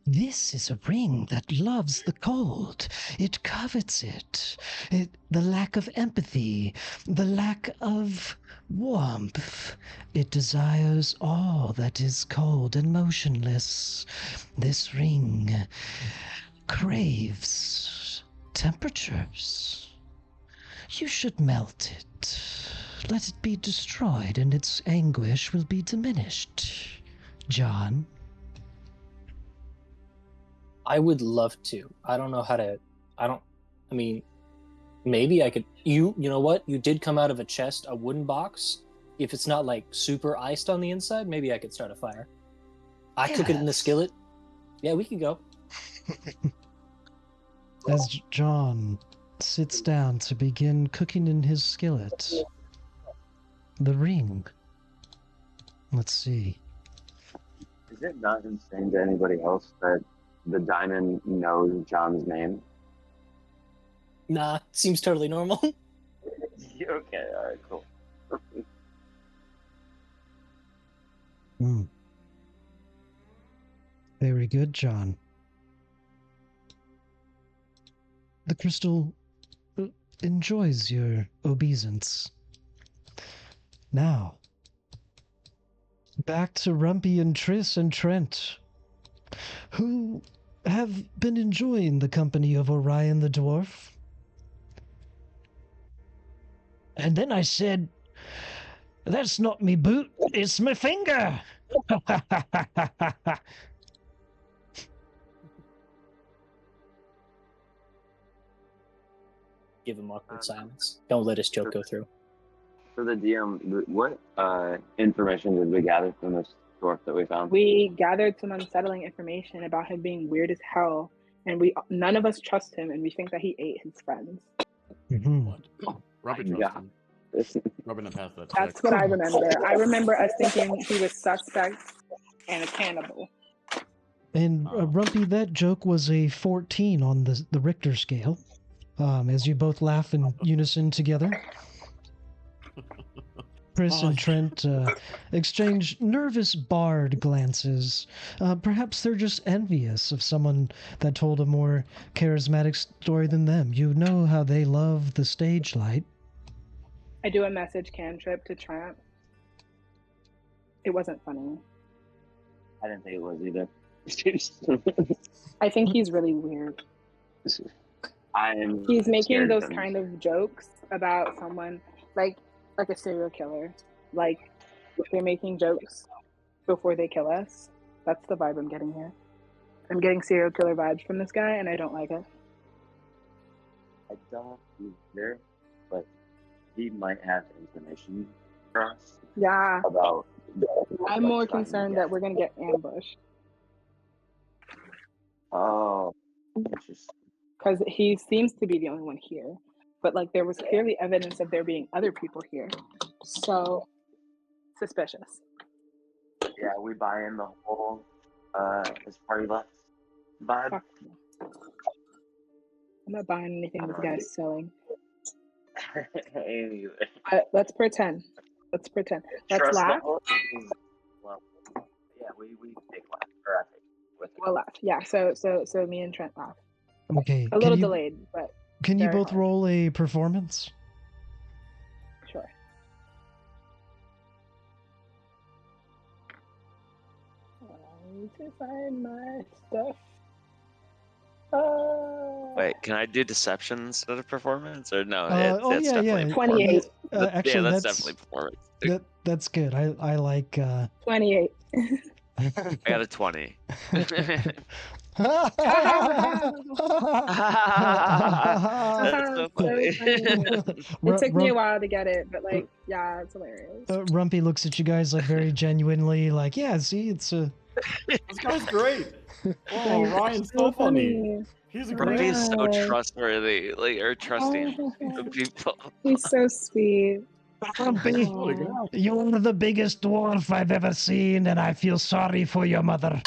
This is a ring that loves the cold. It covets it. The lack of empathy, the lack of warmth. It desires all that is cold and motionless. This ring craves temperatures. You should melt it. Let it be destroyed, and its anguish will be diminished. John? I would love to. I don't know how to... I mean, maybe I could... You know what? You did come out of a chest, a wooden box. If it's not, like, super iced on the inside, maybe I could start a fire. I cook it in the skillet. Yeah, we can go. As John sits down to begin cooking in his skillet, the ring. Let's see. Is it not insane to anybody else that the diamond knows John's name? Nah, seems totally normal. Okay, alright, cool. Very good, John. The crystal enjoys your obeisance. Now, back to Rumpy and Triss and Trent, who have been enjoying the company of Orion the Dwarf. And then I said, "That's not me boot, it's my finger!" Give him awkward silence. Don't let his joke go through. For the DM, what information did we gather from this dwarf that we found? We gathered some unsettling information about him being weird as hell, and none of us trust him, and we think that he ate his friends. Mm-hmm. Rumpy trusts him. Rubbing the past that. That's what I remember. I remember us thinking he was suspect and a cannibal. And Rumpy, that joke was a 14 on the Richter scale. As you both laugh in unison together. Chris and Trent exchange nervous barred glances. Perhaps they're just envious of someone that told a more charismatic story than them. You know how they love the stage light. I do a message cantrip to Trent. It wasn't funny. I didn't think it was either. I think he's really weird. He's making those kind of jokes about someone like a serial killer. Like they're making jokes before they kill us. That's the vibe I'm getting here. I'm getting serial killer vibes from this guy, and I don't like it. I don't either, but he might have information for us. Yeah. About. I'm more concerned that we're gonna get ambushed. Oh, interesting. Because he seems to be the only one here, but like there was clearly evidence of there being other people here, so suspicious. Yeah, we buy in the whole "is party left" vibe. Fuck no. I'm not buying anything this guy's selling. Let's pretend. Let's laugh. Well, yeah, we take laugh, or I think with it. We'll laugh. Yeah. So me and Trent laugh. Okay. A little delayed, but can you both hard. roll a performance? Sure. I need to find my stuff. Wait, can I do deception instead of performance, or no? It's definitely 28. Actually, that's definitely performance. That's good. I like 28. I got a 20. That's so funny. It took me a while to get it, but like, yeah, it's hilarious. Rumpy looks at you guys like very genuinely, like, yeah, see, it's a. This guy's great. Oh, Ryan's so funny. He's a great. Rumpy is so trustworthy, like, or trusting of people. He's so sweet. Rumpy, you're the biggest dwarf I've ever seen, and I feel sorry for your mother.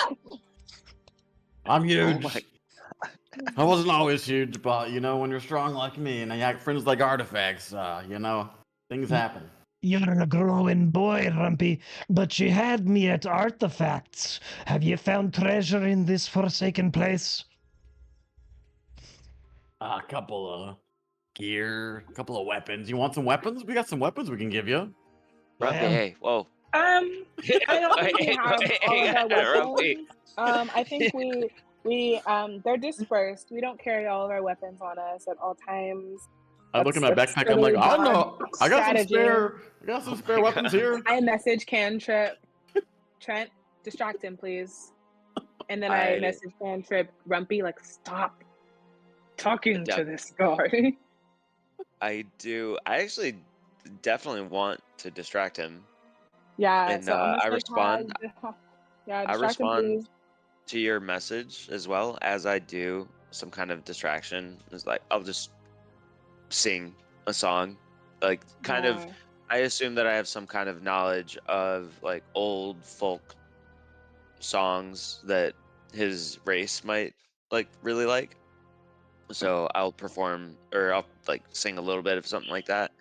I'm huge. Oh my I wasn't always huge, but you know, when you're strong like me and I got friends like artifacts, you know, things happen. You're a growing boy, Rumpy, but you had me at artifacts. Have you found treasure in this forsaken place? A couple of gear, a couple of weapons. You want some weapons? We got some weapons we can give you. Rumpy, hey, whoa. I don't think we have all of our weapons. I think we they're dispersed. We don't carry all of our weapons on us at all times. I look in my backpack. I'm like, I don't know. I got some spare weapons here. I message Cantrip, Trent, distract him, please. And then I message Cantrip, Rumpy, like, stop talking to this guy. I actually definitely want to distract him. Yeah. And so I respond. Yeah, I respond him, to your message as well as I do some kind of distraction. It's like I'll just sing a song, like kind of. I assume that I have some kind of knowledge of like old folk songs that his race might like really like. So I'll perform, or I'll like sing a little bit of something like that.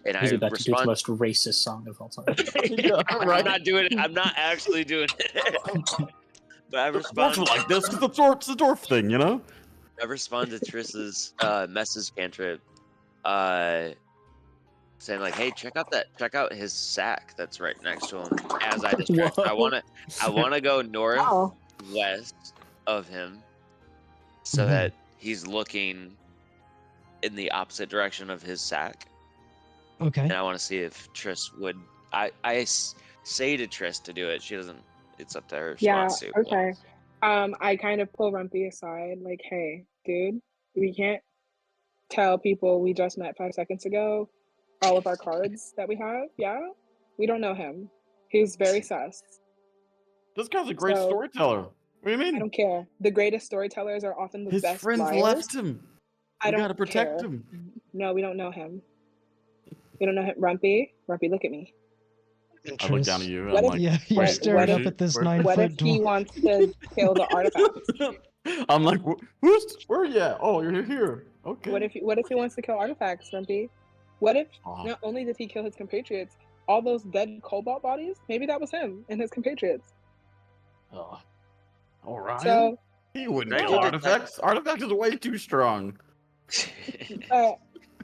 And He's I about respond. to do the most racist song of all time. I'm not doing it. I'm not actually doing it. But I respond like this. It's the dwarf thing, you know. I respond to Triss's message cantrip, saying like, "Hey, check out his sack that's right next to him." As I distract, I wanna go northwest of him, so that he's looking in the opposite direction of his sack. Okay. And I want to see if Triss would. I say to Triss to do it. She doesn't. It's up to her. If she wants to. Okay. I kind of pull Rumpy aside, like, "Hey, dude, we can't tell people we just met 5 seconds ago all of our cards that we have. Yeah, we don't know him. He's very sus. This guy's a great storyteller. What do you mean? I don't care. The greatest storytellers are often the His best friends liars. left him. I don't gotta protect care. him. No, we don't know him. We don't know him. Rumpy, look at me. I look down at you. What I'm if- like, Yeah, you're staring up at this 9 What foot if he dwarf. wants to kill the artifacts? I'm like, where are you at? Oh, you're here. Okay. What if he wants to kill artifacts, Rumpy? What if Oh. not only does he kill his compatriots, all those dead cobalt bodies. Maybe that was him and his compatriots. Oh, Orion? So, He wouldn't Right, kill dude, artifacts. Artifacts is way too strong.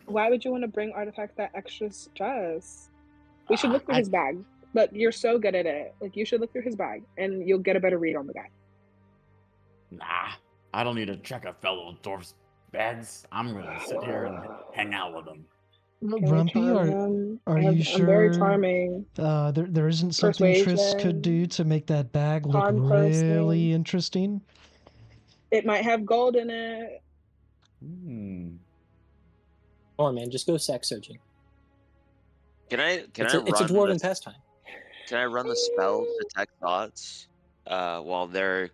why would you want to bring artifacts that extra stress? We should look through I- his bag. But you're so good at it. Like, you should look through his bag, and you'll get a better read on the guy. Nah, I don't need to check a fellow dwarf's bags. I'm gonna sit here and hang out with them. Rumpy, are you I'm sure? very charming. There isn't something Triss could Persuasion, do to make that bag look charm really person. interesting? It might have gold in it. Hmm. Come on, man, just go sack searching. Can I It's run a dwarven this? pastime. Can I run the spell detect thoughts while they're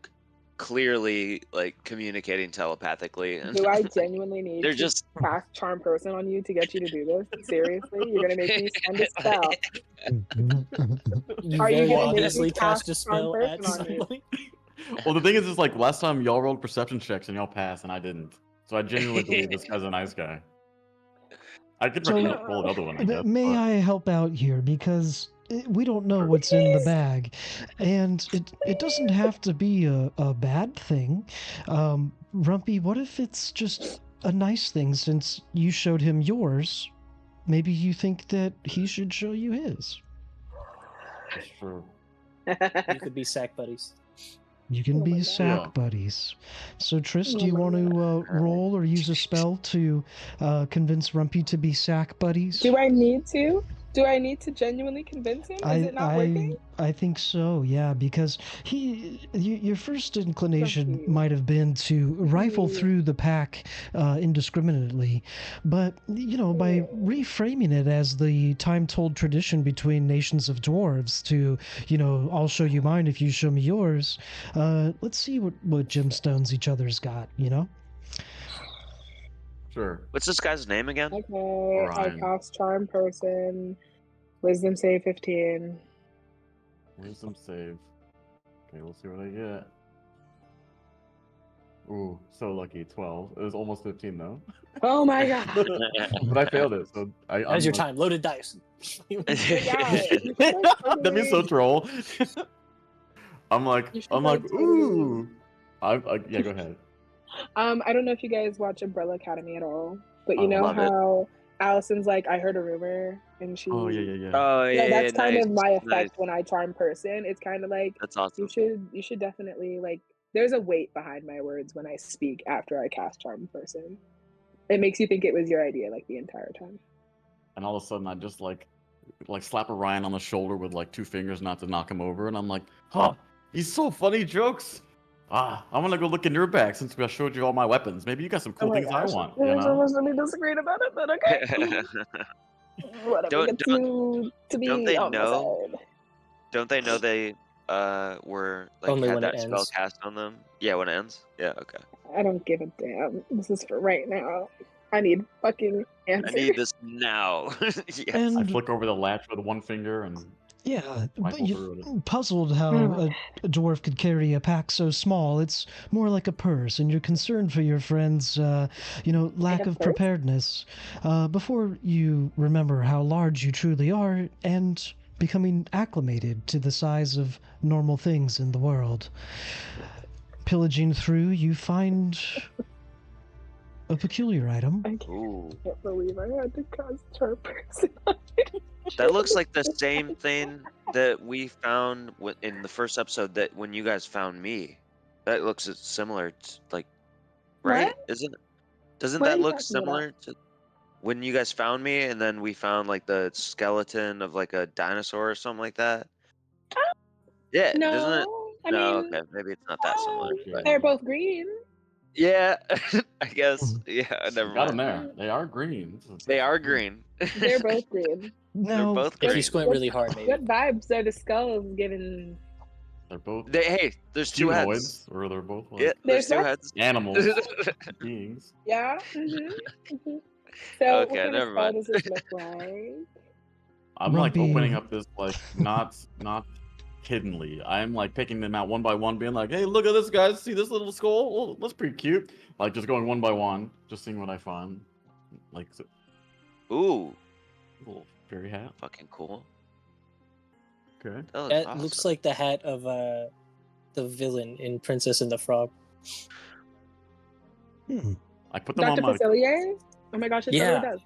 clearly like communicating telepathically? And Do I genuinely need they're to just cast charm person on you to get you to do this? Seriously? You're gonna make me send a spell. You Are you very gonna make me obviously cast a cast charm spell at person on you? somebody. Well, the thing is like last time y'all rolled perception checks and y'all passed and I didn't. So I genuinely believe this guy's a nice guy. I could So, roll another one, I guess. May but- I help out here? Because we don't know what's in the bag. And it doesn't have to be a bad thing. Rumpy, what if it's just a nice thing since you showed him yours? Maybe you think that he should show you his. That's true. You could be sack buddies. You can Oh be my God. sack Yeah. buddies. So, Triss, Oh do you my want to roll or use a spell to convince Rumpy to be sack buddies? Do I need to? Do I need to genuinely convince him? Is it not working? I think so, yeah, because your first inclination Rumpy. might have been to rifle Rumpy. through the pack indiscriminately, but by reframing it as the time-told tradition between nations of dwarves to I'll show you mine if you show me yours. Let's see what gemstones each other's got. Sure. what's this guy's name again? Okay, I Orion. cast charm person. Wisdom save 15. Wisdom save. Okay, we'll see what I get. Ooh, so lucky. 12. It was almost 15 though. Oh my god. But I failed it, so Now's your time. Loaded dice. Yeah, That means so troll. I'm like, You should ooh. Yeah, go ahead. I don't know if you guys watch Umbrella Academy at all, but you I know love it. how Allison's like, I heard a rumor, and she. Oh yeah. Oh Yeah, that's kind nice, of my effect nice. when I charm person. It's kind of like That's awesome. you should definitely like. There's a weight behind my words when I speak after I cast charm person. It makes you think it was your idea like the entire time. And all of a sudden I just like slap Orion on the shoulder with like 2 fingers not to knock him over, and I'm like, huh, he's so funny jokes. I'm gonna go look in your bag since I showed you all my weapons. Maybe you got some cool Oh my things gosh. I want, We're supposed to be disagreeing about it, but okay. Whatever Don't- gets you to be don't they on know? my side. Don't they know they were like Only had when it that spell ends. cast on them? Yeah, when it ends. Yeah, okay. I don't give a damn. This is for right now. I need fucking I answers. need this now. Yes. I And flick over the latch with 1 finger and yeah, but rifle through it. puzzled how a dwarf could carry a pack so small. It's more like a purse, and you're concerned for your friend's, lack a of purse? preparedness. Before you remember how large you truly are, and becoming acclimated to the size of normal things in the world. Pillaging through, you find a peculiar item. I Ooh. can't believe I had to cast charm person. That looks like the same thing that we found in the first episode that when you guys found me. That looks similar to, like, right? What? Doesn't What are that you look talking about? similar to when you guys found me and then we found like the skeleton of like a dinosaur or something like that? Yeah, doesn't it? No, I No, mean, okay, maybe it's not that similar. But they're both green. yeah, I guess. Yeah, never Got them mind. there. They are green. They are green. They're both green. They're Now, both If you green. squint really hard, maybe. What vibes are the skulls giving? They're both Hey, there's 2 heads. humanoids, or they're both like Yeah, there's There's 2 what? heads. animals, beings. Yeah. So Okay, what kind of never spell mind. does this look like? I'm like Rumpy. opening up this like not hiddenly. I'm like picking them out one by one, being like, "Hey, look at this, guys! See this little skull? Well, that's pretty cute." Like just going one by one, just seeing what I find. Like Ooh, little fairy hat. fucking cool. Okay. That looks looks awesome. like the hat of the villain in Princess and the Frog. I put them on Dr. my. Facilier? Oh my gosh, it totally Yeah. does.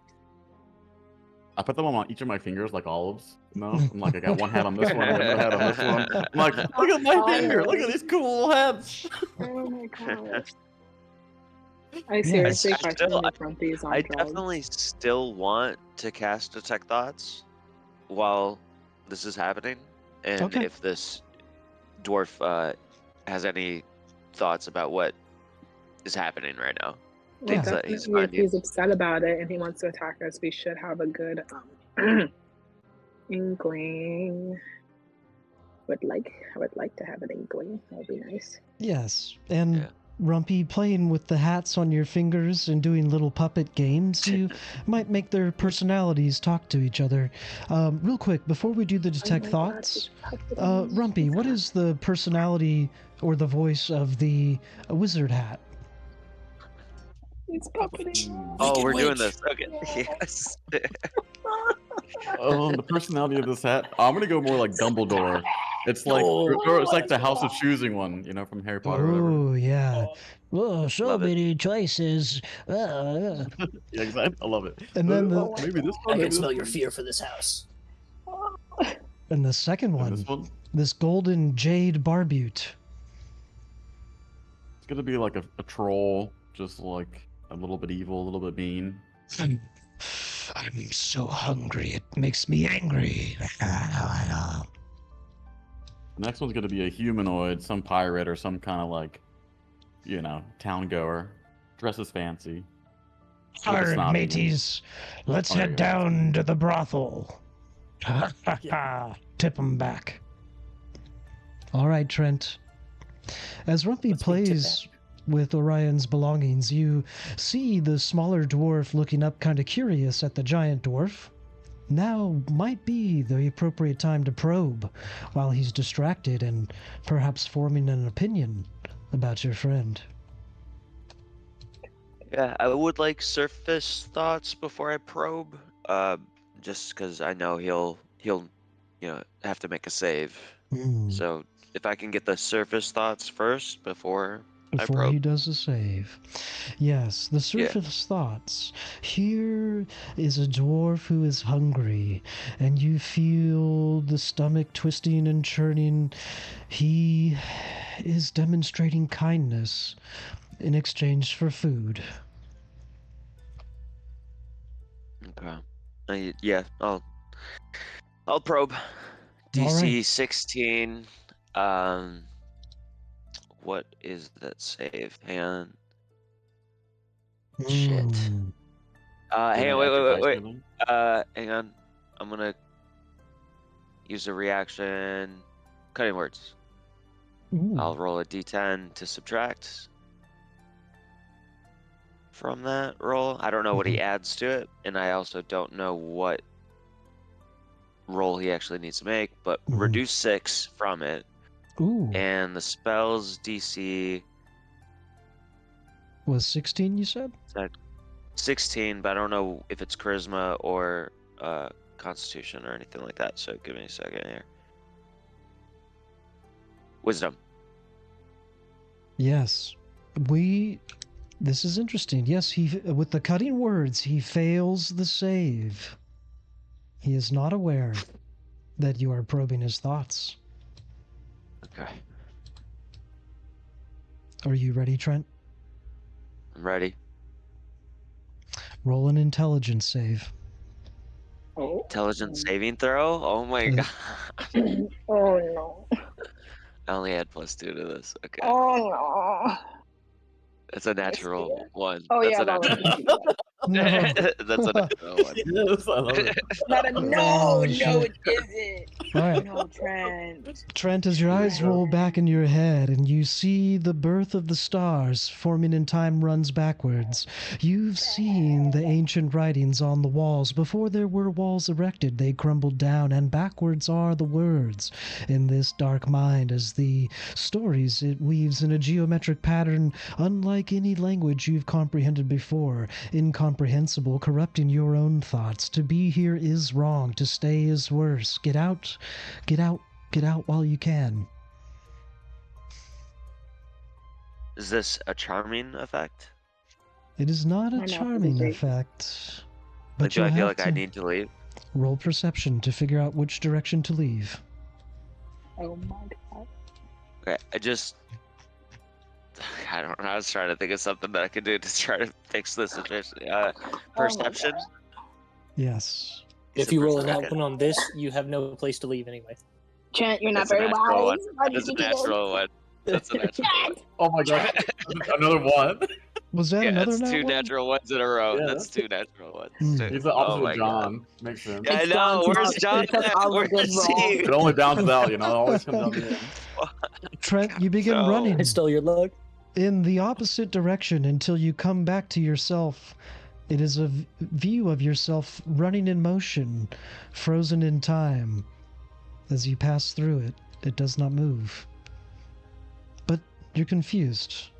I put them on each of my fingers like olives. No, I'm like, I got one hat on this one, I got another hat on this one. I'm like, look at my finger, look at these cool hats. Oh my gosh. I Yes. seriously I question still- if Rumpy is on I drugs. definitely still want to cast Detect Thoughts while this is happening, and Okay. if this dwarf has any thoughts about what is happening right now. Well, Things that he's definitely, if finding. he's upset about it and he wants to attack us, we should have a good inkling. I would like to have an inkling. That would be nice. Yes, and Yeah. Rumpy, playing with the hats on your fingers and doing little puppet games, you might make their personalities talk to each other. Real quick, before we do the Detect Oh my God, Thoughts, he's puppeting. Rumpy, what is the personality or the voice of the wizard hat? He's puppeting. Oh, Wicked we're doing Witch. this. Okay. Yes. The personality of this hat, I'm gonna go more like Dumbledore. It's like it's like the House of Choosing one, you know, from Harry Potter. Or whatever. Oh, yeah. Oh, so Love it. many choices. Yeah, exactly. I love it. And then the- maybe this I one. can Maybe smell this your one. fear for this house. And the second And one, this one. this golden jade barbute. It's gonna be like a troll, just like a little bit evil, a little bit mean. I'm so hungry, it makes me angry. The next one's gonna be a humanoid, some pirate or some kind of like, you know, town goer, dresses fancy. Alright, snobby mateys, let's Oh, there head you go. down to the brothel. Tip 'em back. Alright, Trent. As Rumpy Let's be tip plays with Orion's belongings, you see the smaller dwarf looking up kind of curious at the giant dwarf. Now might be the appropriate time to probe while he's distracted and perhaps forming an opinion about your friend. Yeah, I would like surface thoughts before I probe. Just because I know he'll have to make a save. So if I can get the surface thoughts first before I Before probe. he does a save. Yes, the surface thoughts. Here is a dwarf who is hungry, and you feel the stomach twisting and churning. He is demonstrating kindness in exchange for food. Okay. Yeah, I'll probe. DC Alright. 16. What is that save? Hang on. Shit. Mm. Hang on, wait. Saving? Hang on. I'm gonna use a reaction. Cutting words. Ooh. I'll roll a d10 to subtract from that roll. I don't know what he adds to it, and I also don't know what roll he actually needs to make, but reduce 6 from it. Ooh. And the spell's DC Was 16, you said? 16, but I don't know if it's charisma or constitution or anything like that. So give me a second here. Wisdom. Yes. This is interesting. Yes, with the cutting words, he fails the save. He is not aware that you are probing his thoughts. Okay. Are you ready, Trent? I'm ready. Roll an intelligence save. Oh. Intelligence saving throw? Oh my god. Oh no. I only had +2 to this. Okay. Oh no. That's a natural scared. 1. Oh That's yeah, a that was natural No. That's a natural 1. Yes, I love it. Not a no, Oh, no, shit. it isn't. All right. No, Trent. Trent, as your eyes roll back in your head and you see the birth of the stars forming in time runs backwards, you've seen the ancient writings on the walls. Before there were walls erected, they crumbled down, and backwards are the words. In this dark mind, as the stories it weaves in a geometric pattern unlike any language you've comprehended before, incomprehensible, corrupting your own thoughts. To be here is wrong, to stay is worse. Get out. Get out Get out while you can. Is this a charming effect? It is not a My mouth is charming great. effect. But Like, do I you'll feel have like I to need to leave? roll perception to figure out which direction to leave. Oh my god. Okay, I don't know. I was trying to think of something that I could do to try to fix this situation. Perception? God. Yes. If you roll a nat Okay. one on this, you have no place to leave anyway. Trent, you're not That's a very natural wise. one. Why That did is a you do this? natural one. That's a natural one. Oh my god, another one. Was that Yeah, another that's nat two one? natural ones in a row. Yeah, That's two natural ones. Hmm. He's the Oh opposite my of god. John. Makes sense. I It's know. John's Where's fault. John He took at? all the good Where's he? It only balances out, you know. It always comes out in the end. Trent, you begin No. running I stole your luck. in the opposite direction until you come back to yourself. It is a view of yourself running in motion, frozen in time. As you pass through it, it does not move. But you're confused.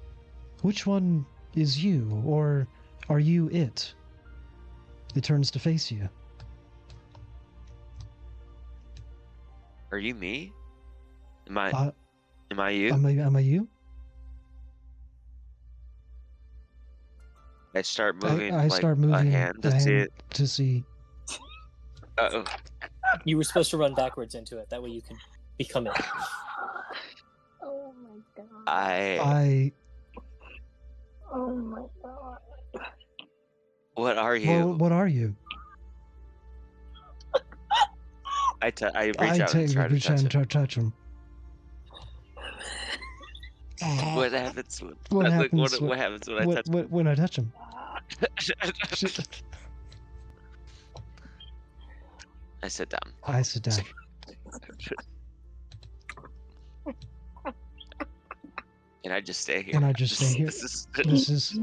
Which one is you, or are you it? It turns to face you. Are you me? Am I you? Am I you? I start moving. I start moving a hand to see it. to see. Uh-oh. You were supposed to run backwards into it. That way you can become it. Oh my god. I. Oh my god. What are you? Well, what are you? I reach I out and take try to reach touch out and it. try to touch him. What happens when? What like, happens what happens when I touch? when I touch him? I sit down. I sit down. And I just stay here. And I just stay here. This This is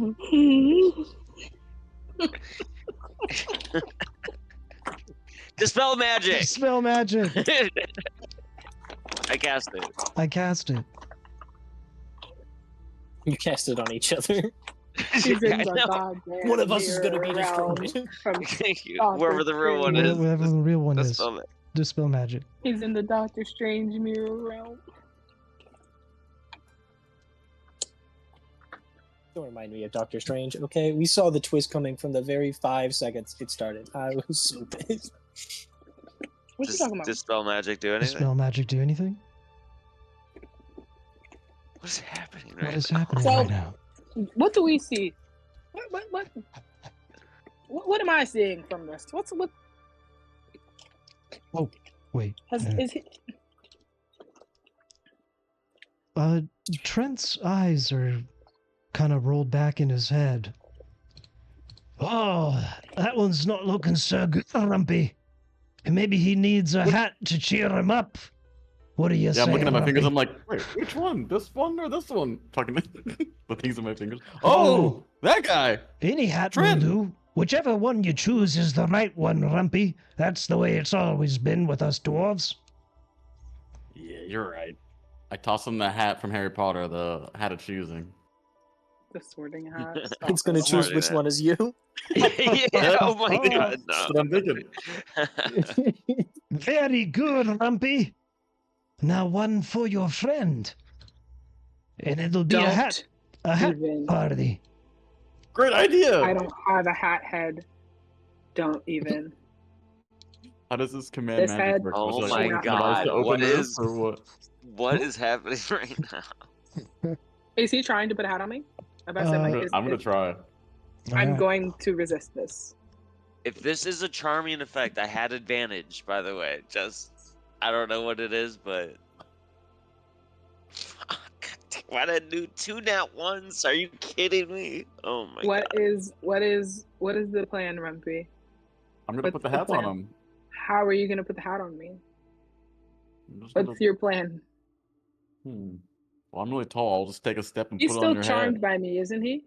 Dispel magic. spell magic. I cast it. I cast it. You cast it on each other. She's in I the know. goddamn One of us is gonna be mirror realm destroyed. from Thank you. Doctor Whoever the real one Strange. is. Whatever the real one is. Dispel magic. Dispel magic. He's in the Doctor Strange mirror realm. Don't remind me of Doctor Strange. Okay, we saw the twist coming from the very 5 seconds it started. I was so pissed. What you talking about? Dispel magic do anything? Dispel magic do anything? What is happening What right is now? happening So- right now? What do we see? What am I seeing from this? What Wait. is he? Trent's eyes are kind of rolled back in his head. Oh, that one's not looking so good, Rumpy. Maybe he needs a hat to cheer him up. What do you say? Yeah, I'm looking at my fingers. Rumpy? I'm like, wait, which one? This one or this one? Talking to the things on my fingers. Oh, that guy. Any hat Trent. will do. Whichever one you choose is the right one, Rumpy. That's the way it's always been with us dwarves. Yeah, you're right. I tossed him the hat from Harry Potter, the hat of choosing. The sorting hat. It's gonna Sorry, choose which man. one is you. Yeah, oh my god, That's no. what I'm thinking. Very good, Rumpy. Now one for your friend. And it'll be a hat Even. party. Great idea. I don't have a hat head. Don't even. How does this command This magic head- work? Oh Was my like, God, to open what this, is- or what? What is happening right now? Is he trying to put a hat on me? I'm about to say, Uh, like, I'm gonna try. I'm Alright. going to resist this. If this is a charming effect, I had advantage, by the way. Just, I don't know what it is, but... Fuck. Why did I do 2 nat ones? Are you kidding me? Oh my What god. is the plan, Rumpy? I'm gonna What's put the the hats on plan? him. How are you gonna put the hat on me? I'm just gonna- What's your plan? Well, I'm really tall. I'll just take a step and He's put it on still your charmed head. by me, isn't he?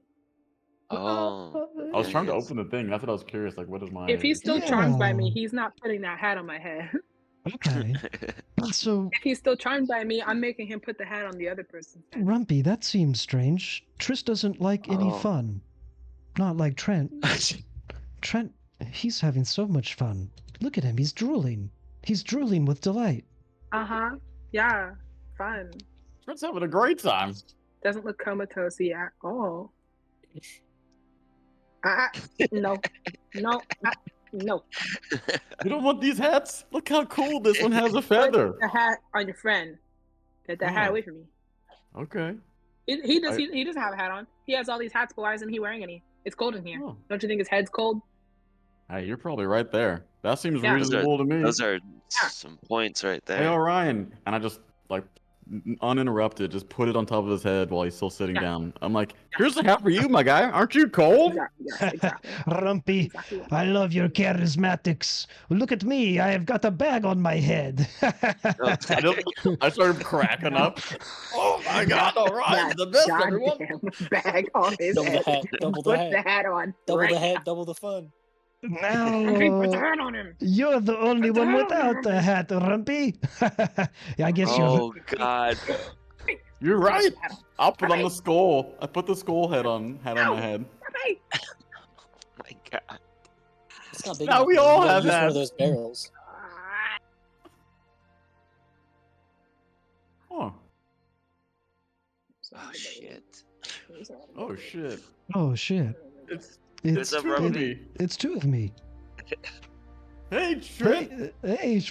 Oh. I was trying to Yes. open the thing. That's what I was curious. Like, what is my? If he's still charmed by me, Yeah. he's not putting that hat on my head. Okay. So, If he's still charmed by me, I'm making him put the hat on the other person's head. Rumpy, that seems strange. Triss doesn't like any Oh. fun. Not like Trent. Trent, he's having so much fun. Look at him, he's drooling. He's drooling with delight. Uh huh. Yeah, fun. Trent's having a great time. Doesn't look comatose at all. No, no, no. You don't want these hats? Look how cool this one has a feather. Put the hat on your friend. Get that hat away from me. Okay. He doesn't have a hat on. He has all these hats, but why isn't he wearing any? It's cold in here. Oh. Don't you think his head's cold? Hey, you're probably right there. That seems Yeah. reasonable to me. Those are some points right there. Hey, Orion. And I just, like, uninterrupted, just put it on top of his head while he's still sitting down. I'm like, here's a hat for you, my guy. Aren't you cold? Exactly. Rumpy, Exactly. I love your charismatics. Look at me, I have got a bag on my head. I started cracking up. Oh my god, Orion's the best, everyone. Goddamn bag on his Double the head. hat. Double the Put hat. the hat on. Double right the hat. now. Double the fun. Rumpy, put the Now, hat on him. you're the only Put the one hat on without him. a hat, Rumpy. I guess you're... Oh God. You're right. Hat on. I'll put on the skull. I put the skull hat on my head. Rumpy. Oh my God. It's not big Now enough. we You all gotta have use one that. of those barrels. Oh. Oh shit. Oh shit. Oh, shit. It's It's a two, Rumpy. it's two of me. Hey Trent. Hey,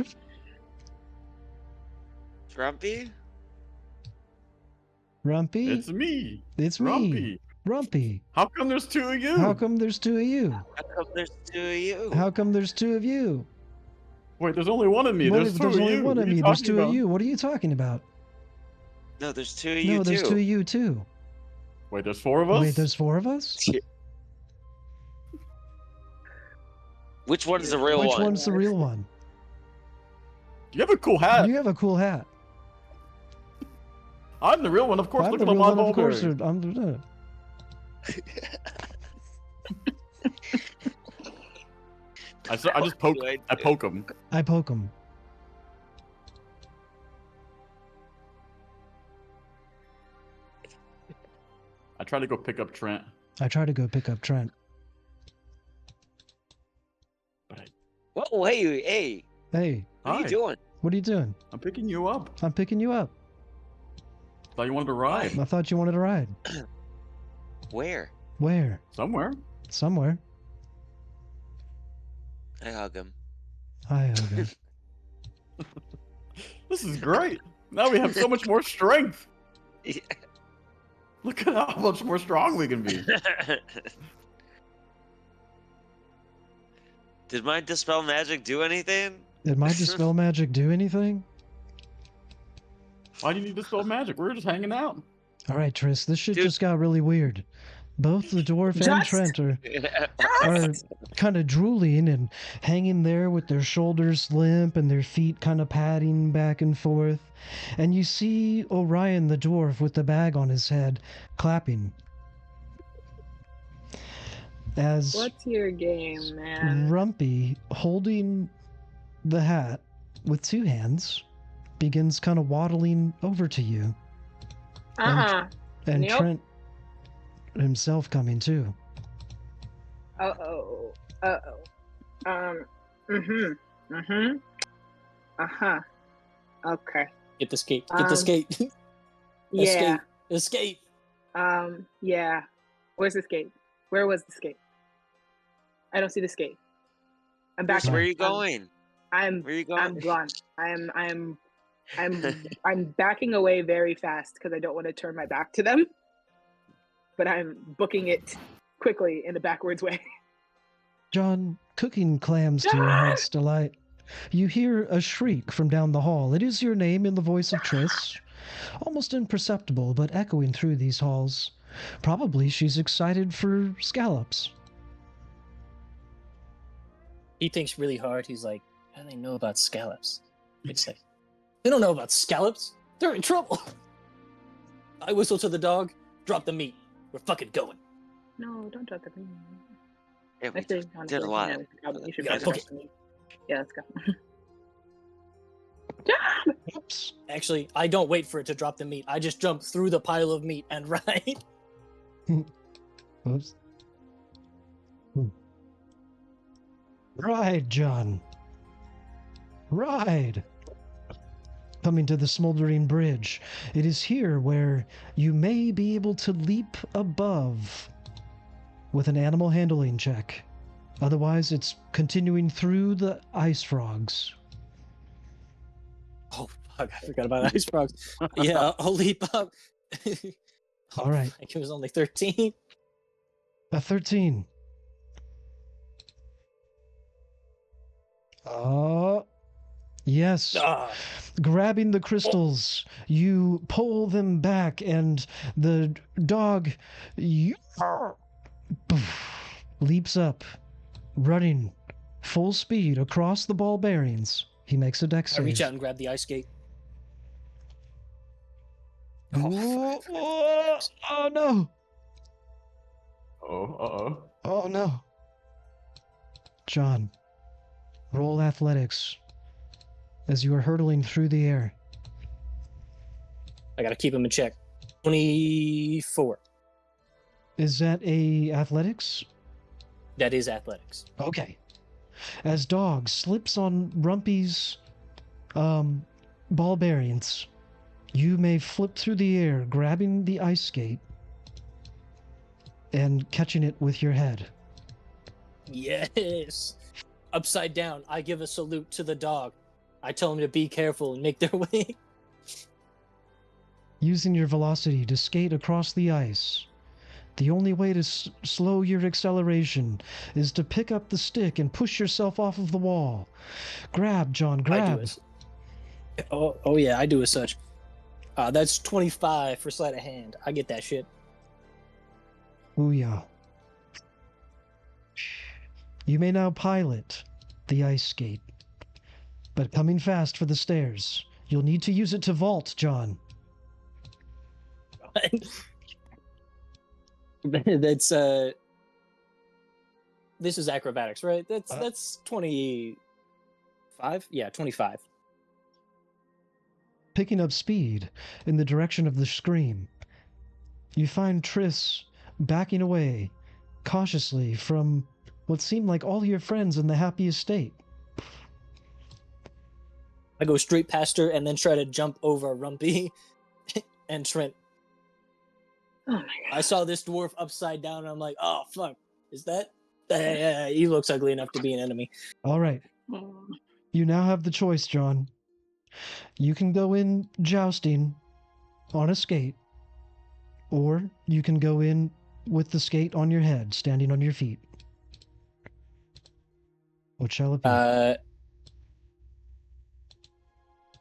Rumpy? Rumpy, It's me. it's me, Rumpy. Rumpy. How come there's two of you? How come there's two of you? How come there's two of you? How come there's two of you? Wait, there's only one of me. What There's if two there's of only you. one What of are you me? There's talking two of about? you. What are you talking about? No, there's two of you No, there's too. two of you too. Wait, there's four of us? Wait, there's four of us? Which one's the real Which one? one's the real one? You have a cool hat. You have a cool hat. I'm the real one, of course. I'm Look the at real my one, of course. mulberry. I just poke. I poke him. I poke him. I try to go pick up Trent. I try to go pick up Trent. Whoa, hey, Hey, what are Hi. you doing? what are you doing? I'm picking you up. I'm picking you up. Thought you wanted to ride I thought you wanted to ride. Where? Where? somewhere. Somewhere. I hug him. Hi, Hogan. This is great. Now we have so much more strength. Yeah. Look at how much more strong we can be. Did my dispel magic do anything? Did my dispel magic do anything? Why do you need to spell magic? We're just hanging out. All right, Tris, this shit Dude. just got really weird. Both the dwarf and Just- Trent are kind of drooling and hanging there with their shoulders limp and their feet kind of padding back and forth. And you see Orion the dwarf with the bag on his head clapping. As What's your game, man? Rumpy, holding the hat with two hands, begins kind of waddling over to you. And Nope. Trent himself coming too. Uh-oh. Uh-huh. Okay. Get the skate. Get the skate. Yeah. Escape. Yeah. Where's the skate? Where was the skate? I don't see the skate. I'm back. Where are you going? I'm Where are you going? I'm gone. I'm backing away very fast because I don't want to turn my back to them. But I'm booking it quickly in a backwards way. John, cooking clams to your heart's delight. You hear a shriek from down the hall. It is your name in the voice of Triss. Almost imperceptible, but echoing through these halls. Probably she's excited for scallops. He thinks really hard. He's like, how do they know about scallops? It's like, they don't know about scallops. They're in trouble. I whistle to the dog. Drop the meat. We're fucking going. No, don't drop the green. Yeah, we Actually, did a honestly, lot. yeah, you should Yeah, go fuck first. Yeah, let's go. Oops. Actually, I don't wait for it to drop the meat. I just jump through the pile of meat and ride. Oops. Ride, John. Ride. coming to the smoldering bridge. It is here where you may be able to leap above with an animal handling check. Otherwise, it's continuing through the ice frogs. Oh, fuck, I forgot about ice frogs. Yeah, I'll leap up. All right. I think it was only 13. A 13. Yes. Ah, Grabbing the crystals, you pull them back, and the dog leaps up, running full speed across the ball bearings. He makes a dex I save. reach out and grab the ice skate. Oh, oh no! Oh, Oh no! John, roll athletics as you are hurtling through the air. I gotta keep him in check. 24. Is that a athletics? That is athletics. Okay. As Dog slips on Rumpy's ball bearings, you may flip through the air, grabbing the ice skate and catching it with your head. Yes. Upside down, I give a salute to the dog. I tell him to be careful and make their way. Using your velocity to skate across the ice, the only way to slow your acceleration is to pick up the stick and push yourself off of the wall. Grab, John, I grab. do it. Oh yeah, I do as such. That's 25 for sleight of hand. I get that shit. Booyah. You may now pilot the ice skate, but coming fast for the stairs. You'll need to use it to vault, John. That's this is acrobatics, right? That's 25. Yeah, 25. Picking up speed in the direction of the scream, you find Triss backing away cautiously from what seemed like all your friends in the happy estate. I go straight past her and then try to jump over Rumpy and Trent. Oh my god. I saw this dwarf upside down and I'm like, oh fuck, is that? He looks ugly enough to be an enemy. All right. Oh. You now have the choice, John. You can go in jousting on a skate, or you can go in with the skate on your head, standing on your feet. What shall it be?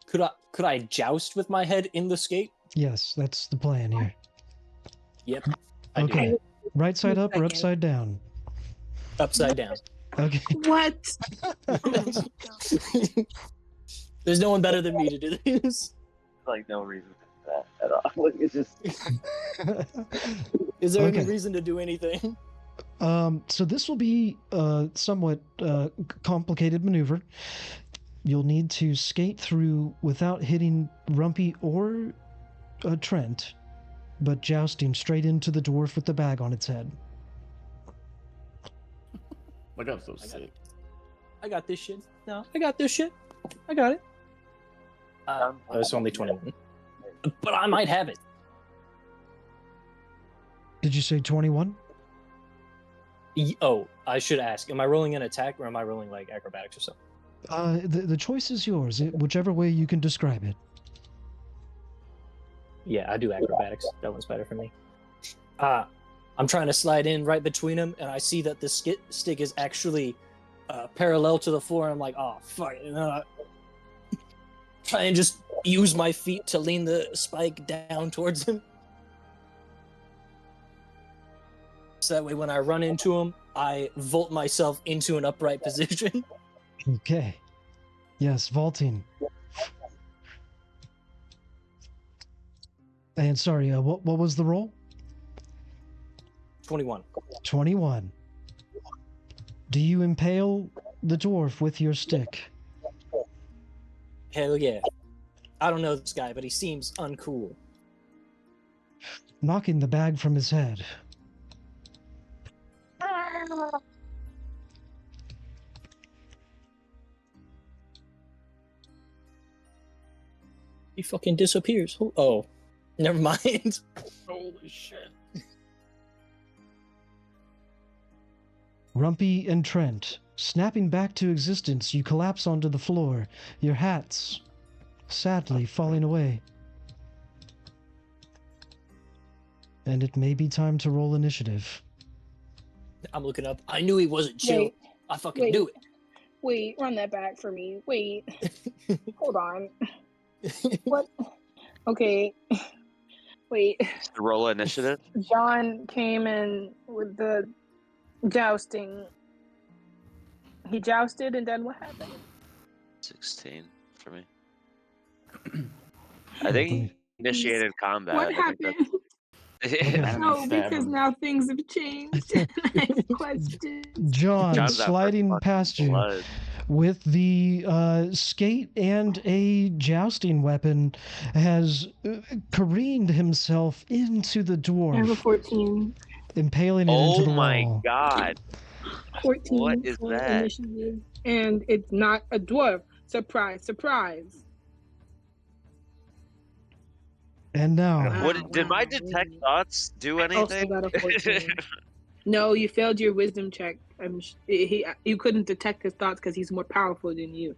Could I joust with my head in the skate? Yes, that's the plan here. Yep. I do. Okay. Right side up or Second. upside down? Upside down. Okay. What? There's no one better than me to do this. Like no reason for that at all. Like it's just Is there Okay. any reason to do anything? So this will be a somewhat complicated maneuver. You'll need to skate through without hitting Rumpy or Trent, but jousting straight into the dwarf with the bag on its head. like I'm so sick. I got this shit. No, I got this shit. I got it. It's only 21. But I might have it. Did you say 21? Oh, I should ask. Am I rolling an attack or am I rolling like acrobatics or something? The choice is yours, whichever way you can describe it. Yeah, I do acrobatics. That one's better for me. I'm trying to slide in right between them, and I see that the stick is actually parallel to the floor. I'm like, oh, fuck. Try and just use my feet to lean the spike down towards him. So that way when I run into him, I vault myself into an upright position. Okay. Yes, vaulting. And sorry, what was the roll? 21. 21. Do you impale the dwarf with your stick? Hell yeah. I don't know this guy, but he seems uncool. Knocking the bag from his head. He fucking disappears. Oh, never mind. Holy shit. Rumpy and Trent, snapping back to existence, you collapse onto the floor, your hats sadly falling away. And it may be time to roll initiative. I'm looking up. I knew he wasn't chill. Wait, I fucking knew Wait, run that back for me. Wait. Hold on. What? Okay. Wait. Roll initiative. John came in with the jousting. He jousted, and then what happened? 16 for me. I think he initiated combat. What I think happened? No, because now things have changed. I have questions. John, John's sliding out for past you blood. with the skate and a jousting weapon, has careened himself into the I have a dwarf, 14. impaling it into Oh the my wall. god. 14 What is for that? initiative. And it's not a dwarf. Surprise, surprise. And now, What did my detect thoughts do I also anything? got a 14. No, you failed your wisdom check. You couldn't detect his thoughts because he's more powerful than you.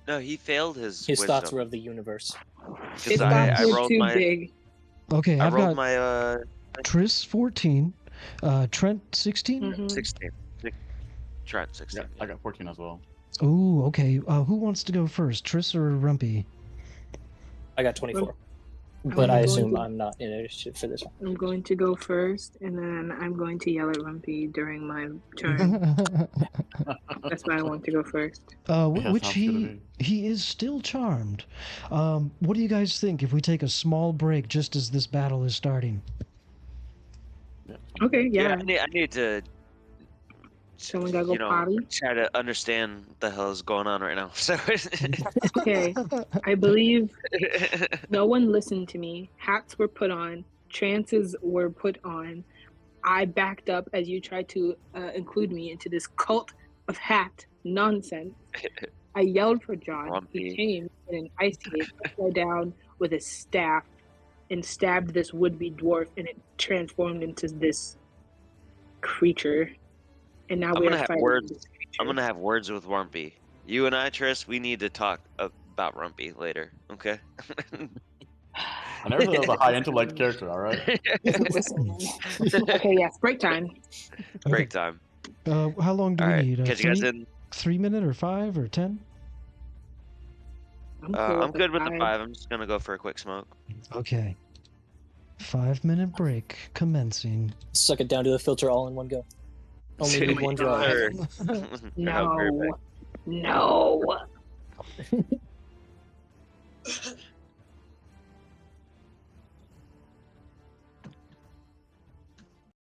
No, he failed his his wisdom. thoughts were of the universe. His Because I thoughts were rolled too my big. okay, I I've rolled got my Triss 14, Trent 16. Mhm. 16. Trent 16. Yeah, I got 14 as well. Ooh, okay. Who wants to go first, Triss or Rumpy? I got 24. I'm But I going assume to- I'm not in initiative for this one. I'm going to go first, and then I'm going to yell at Rumpy during my turn. That's why I want to go first. Which sounds good to he is still charmed. What do you guys think if we take a small break just as this battle is starting? Yeah. Okay, Yeah, yeah. I need to Someone gotta go potty. try to understand what the hell is going on right now. So Okay, I believe no one listened to me. Hats were put on. Trances were put on. I backed up as you tried to include me into this cult of hat nonsense. I yelled for John. He Rumpy. came in an ice skate, upside down with a staff, and stabbed this would-be dwarf, and it transformed into this creature. And now I'm we gonna are have fighting words. this creature. I'm gonna have words with Rumpy. You and I, Triss, we need to talk about Rumpy later, okay? I never thought I was a high intellect character, alright? Listen. Okay, yes, break time. Break time. How long do All we right, need? catch you guys in. 3 minute or 5 or 10? I'm good with the 5. 5. I'm just gonna go for a quick smoke. Okay. 5-minute break commencing. Suck it down to the filter all in one go. Only need one drug. Sure. No. No.